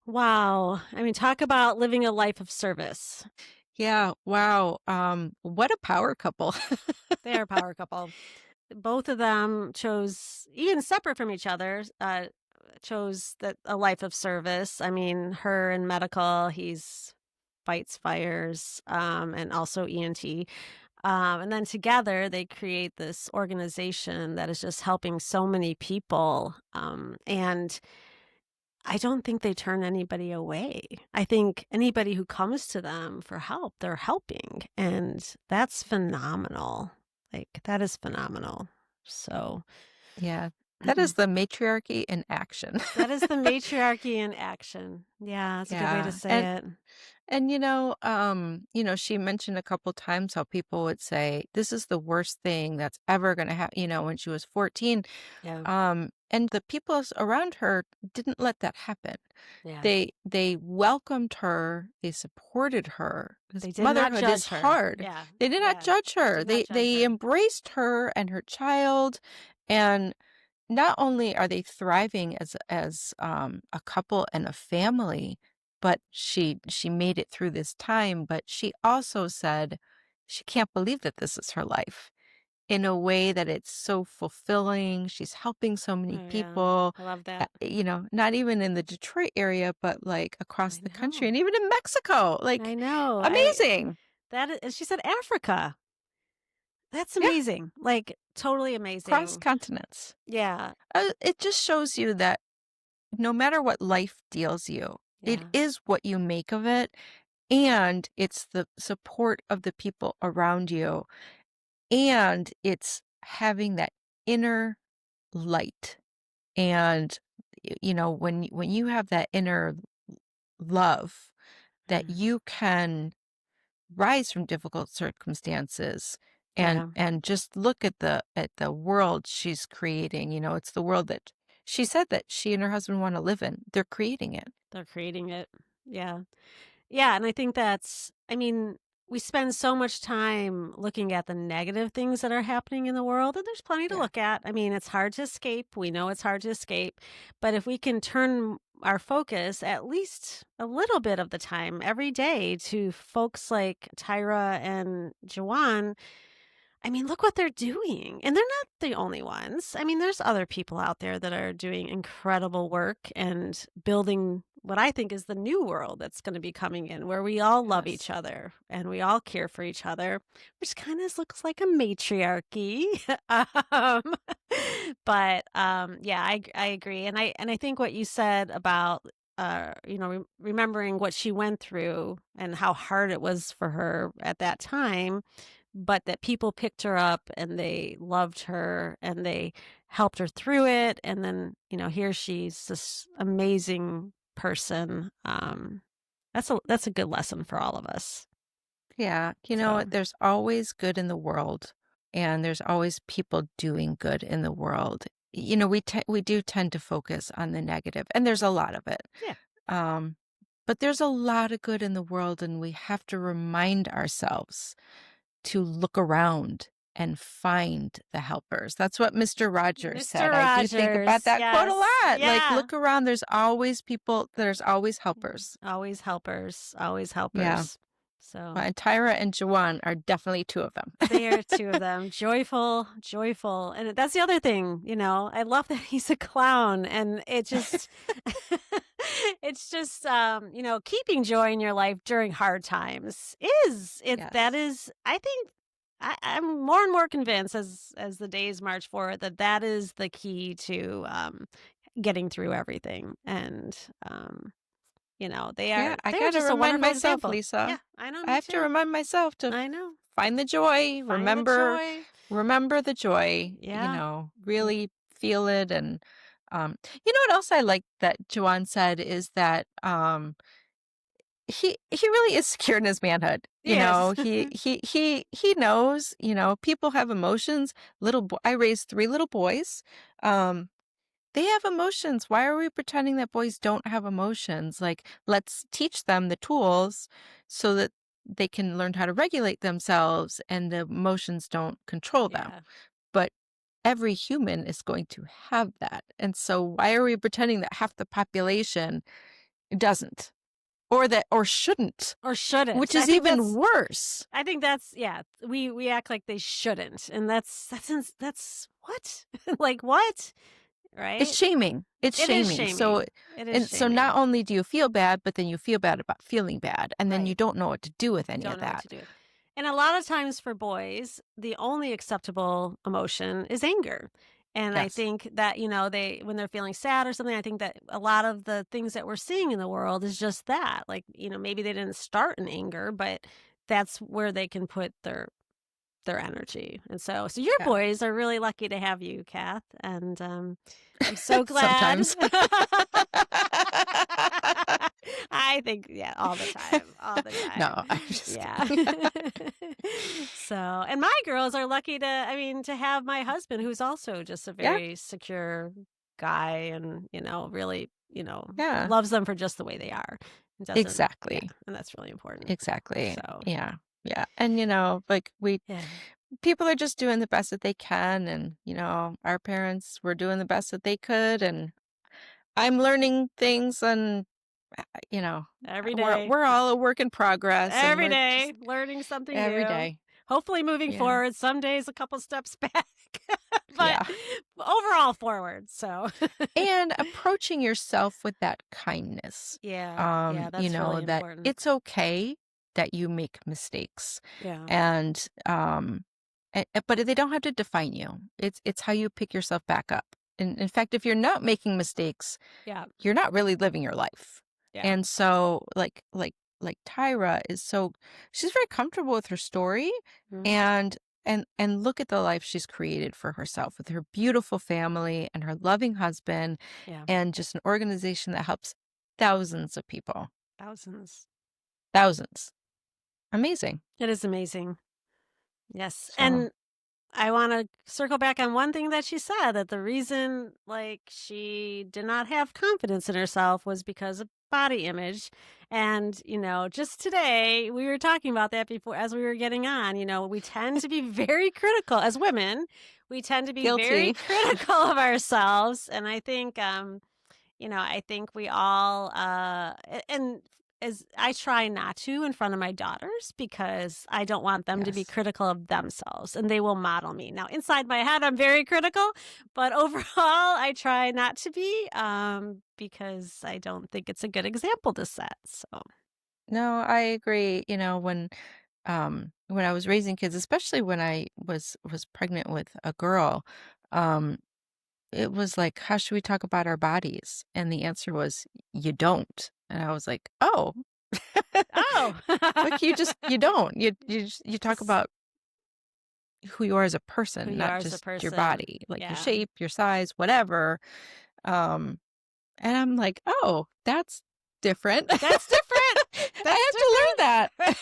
Wow. I mean, talk about living a life of service. Yeah. Wow. What a power couple. They are a power couple. Both of them chose, even separate from each other, chose a life of service. I mean, her in medical, he's fights fires, and also ENT. And then together they create this organization that is just helping so many people. And I don't think they turn anybody away. I think anybody who comes to them for help, they're helping. And that's phenomenal. Like, that is phenomenal. So, Yeah. That is the matriarchy in action. that is the matriarchy in action. Yeah, that's a good way to Yeah. say And it. and she mentioned a couple times how people would say, this is the worst thing that's ever gonna happen, when she was 14. Yeah. And the people around her didn't let that happen. Yeah. They welcomed her, they supported her, because They did not motherhood is judge her. hard. Yeah. They did not Yeah. judge her. Did not judge They her. embraced her and her child, and not only are they thriving as a couple and a family, but she made it through this time, but she also said she can't believe that this is her life in a way that it's so fulfilling. She's helping so many Oh, yeah. people, I love that. not even in the Detroit area, but like across I the country know. and even in Mexico. Like, I know. amazing. She said Africa. That's Yeah, amazing. Like, totally cross amazing. continents. Yeah. It just shows you that no matter what life deals you, it Yeah. is what you make of it. And it's the support of the people around you. And it's having that inner light. And, when you have that inner love, that Mm. you can rise from difficult circumstances and Yeah. just look at the world she's creating. It's the world that she said that she and her husband want to live in. They're creating it. They're creating it. Yeah. Yeah, and I think we spend so much time looking at the negative things that are happening in the world, and there's plenty to Yeah. look at. I mean, it's hard to escape. We know it's hard to escape. But if we can turn our focus at least a little bit of the time every day to folks like Tyra and Jajuan, I mean, look what they're doing. And they're not the only ones. I mean, there's other people out there that are doing incredible work and building what I think is the new world that's going to be coming in, where we all love each Yes. other and we all care for each other, which kind of looks like a matriarchy. um, but yeah, I agree. And I think what you said about remembering what she went through and how hard it was for her at that time, but that people picked her up and they loved her and they helped her through it. And then, here she's this amazing person. That's a good lesson for all of us. Yeah, So there's always good in the world, and there's always people doing good in the world. We do tend to focus on the negative, and there's a lot of it. yeah, Um, but there's a lot of good in the world, and we have to remind ourselves to look around and find the helpers. That's what Mr. Rogers Mr. said. I do think about Rogers, that quote a yes, lot. Like, yeah. look around, there's always people, there's always helpers. Always helpers, always Yeah. helpers. So And Tyra and Jajuan are definitely two of them. they are two of them. Joyful, joyful. And that's the other thing, I love that he's a clown, and it just it's just keeping joy in your life during hard times that Yes. is, I think, I'm more and more convinced as the days march forward that is the key to getting through everything. And they Yeah, are I they're gotta just a remind wonderful myself, example. Lisa. Yeah, I know, I me have to too. remind myself to I know. find the joy, Find the remember joy. remember the joy, Yeah. really feel it. And what else I like that Jawan said is that he really is secure in his manhood. Yes. He knows, people have emotions. I raised 3 little boys. Um they have emotions. Why are we pretending that boys don't have emotions? Like, let's teach them the tools so that they can learn how to regulate themselves and the emotions don't control them. Yeah. But every human is going to have that. And so why are we pretending that half the population doesn't or shouldn't, Or shouldn't. which is even worse? I think that's, yeah. We act like they shouldn't, and that's what? Like what? Right? It's shaming. It's It is shaming. So shaming. It is so shaming. not only do you feel bad, but then you feel bad about feeling bad, and then you Right. don't know what to do with any Don't of know what that. to do. And a lot of times for boys, the only acceptable emotion is anger. And I Yes. think that, when they're feeling sad or something, I think that a lot of the things that we're seeing in the world is just that. Like, maybe they didn't start in anger, but that's where they can put their energy. And so your Yeah. boys are really lucky to have you, Kath. And I'm so glad. Sometimes. I think, yeah, all the time, all the time. No, I'm just Yeah. kidding. So, and my girls are lucky to have my husband, who's also just a Yeah. very secure guy and, really, Yeah. loves them for just the way they are. And doesn't, Exactly. and that's really important. Exactly. So, Yeah. Yeah. And like yeah. people are just doing the best that they can, and our parents were doing the best that they could, and I'm learning things, and you know Every we're day. we're all a work in progress, and Every we're just day, learning something every new. day. Hopefully moving Yeah. forward, some days a couple steps back, but Yeah. overall forward. So, And approaching yourself with that kindness. yeah, that's really That important. it's okay that you make mistakes, Yeah, and but they don't have to define you. It's how you pick yourself back up. And in fact, if you're not making mistakes, yeah, you're not really living your life. yeah. And so like Tyra she's very comfortable with her story, Mhm. and look at the life she's created for herself with her beautiful family and her loving husband, Yeah, and just an organization that helps thousands of people. thousands. Thousands. Amazing. It is amazing. Yes, So and I want to circle back on one thing that she said, that the reason she did not have confidence in herself was because of body image. And, just today we were talking about that before as we were getting on. We tend to be very critical as women. We tend to be very guilty. critical of ourselves. And I think I think we all and as I try not to in front of my daughters because I don't want them to be Yes. critical of themselves, and they will model me. Now, inside my head, I'm very critical, but overall, I try not to be because I don't think it's a good example to set. So, No, I agree. When I was raising kids, especially when I was pregnant with a girl, um, it was like, how should we talk about our bodies? And the answer was, you don't. And I was like, oh, oh, like you don't. You talk just about who you are as a who person, you not are as a just your person. body, like your Yeah. shape, your size, whatever. Um, and I'm like, oh, that's different. That's different. That's I have to learn that. different.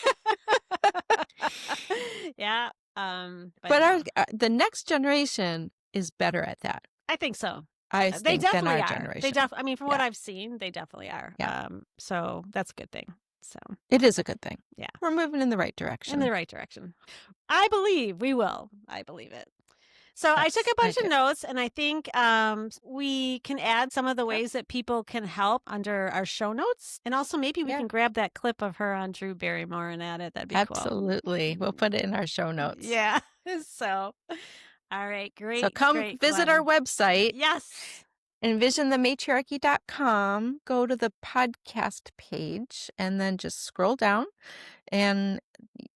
Yeah. But But no, the next generation is better at that, I think so. I They think, than definitely our are. generation. I mean, from what Yeah, I've seen, they definitely are. yeah, So that's a good thing. So, it is a good thing. yeah, We're moving in the right in direction. the right direction. I believe we will. I believe it. So I took Yes, a I bunch do. of notes, and I think we can add some of the Yep. ways that people can help under our show notes, and also maybe we Yeah, can grab that clip of her on Drew Barrymore and add it. That'd be cool. absolutely. We'll put it in our show notes. Yeah. So, all right, So great, come great, visit our Gwen. website, Yes. envisionthematriarchy.com, go to the podcast page, and then just scroll down, and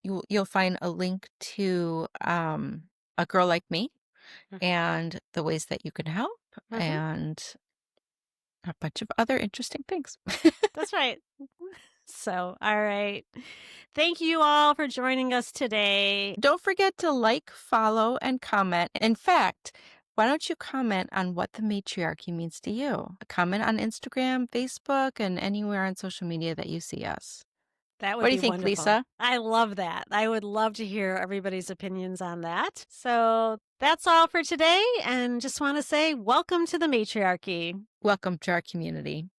you'll find a link to A Girl Like Me and the ways that you can help, Mhm. and a bunch of other interesting things. That's right. So, all right. Thank you all for joining us today. Don't forget to like, follow, and comment. In fact, why don't you comment on what the matriarchy means to you? Comment on Instagram, Facebook, and anywhere on social media that you see us. That would What do you be think, wonderful. Lisa? I love that. I would love to hear everybody's opinions on that. So, that's all for today. And just want to say welcome to the matriarchy. Welcome to our community.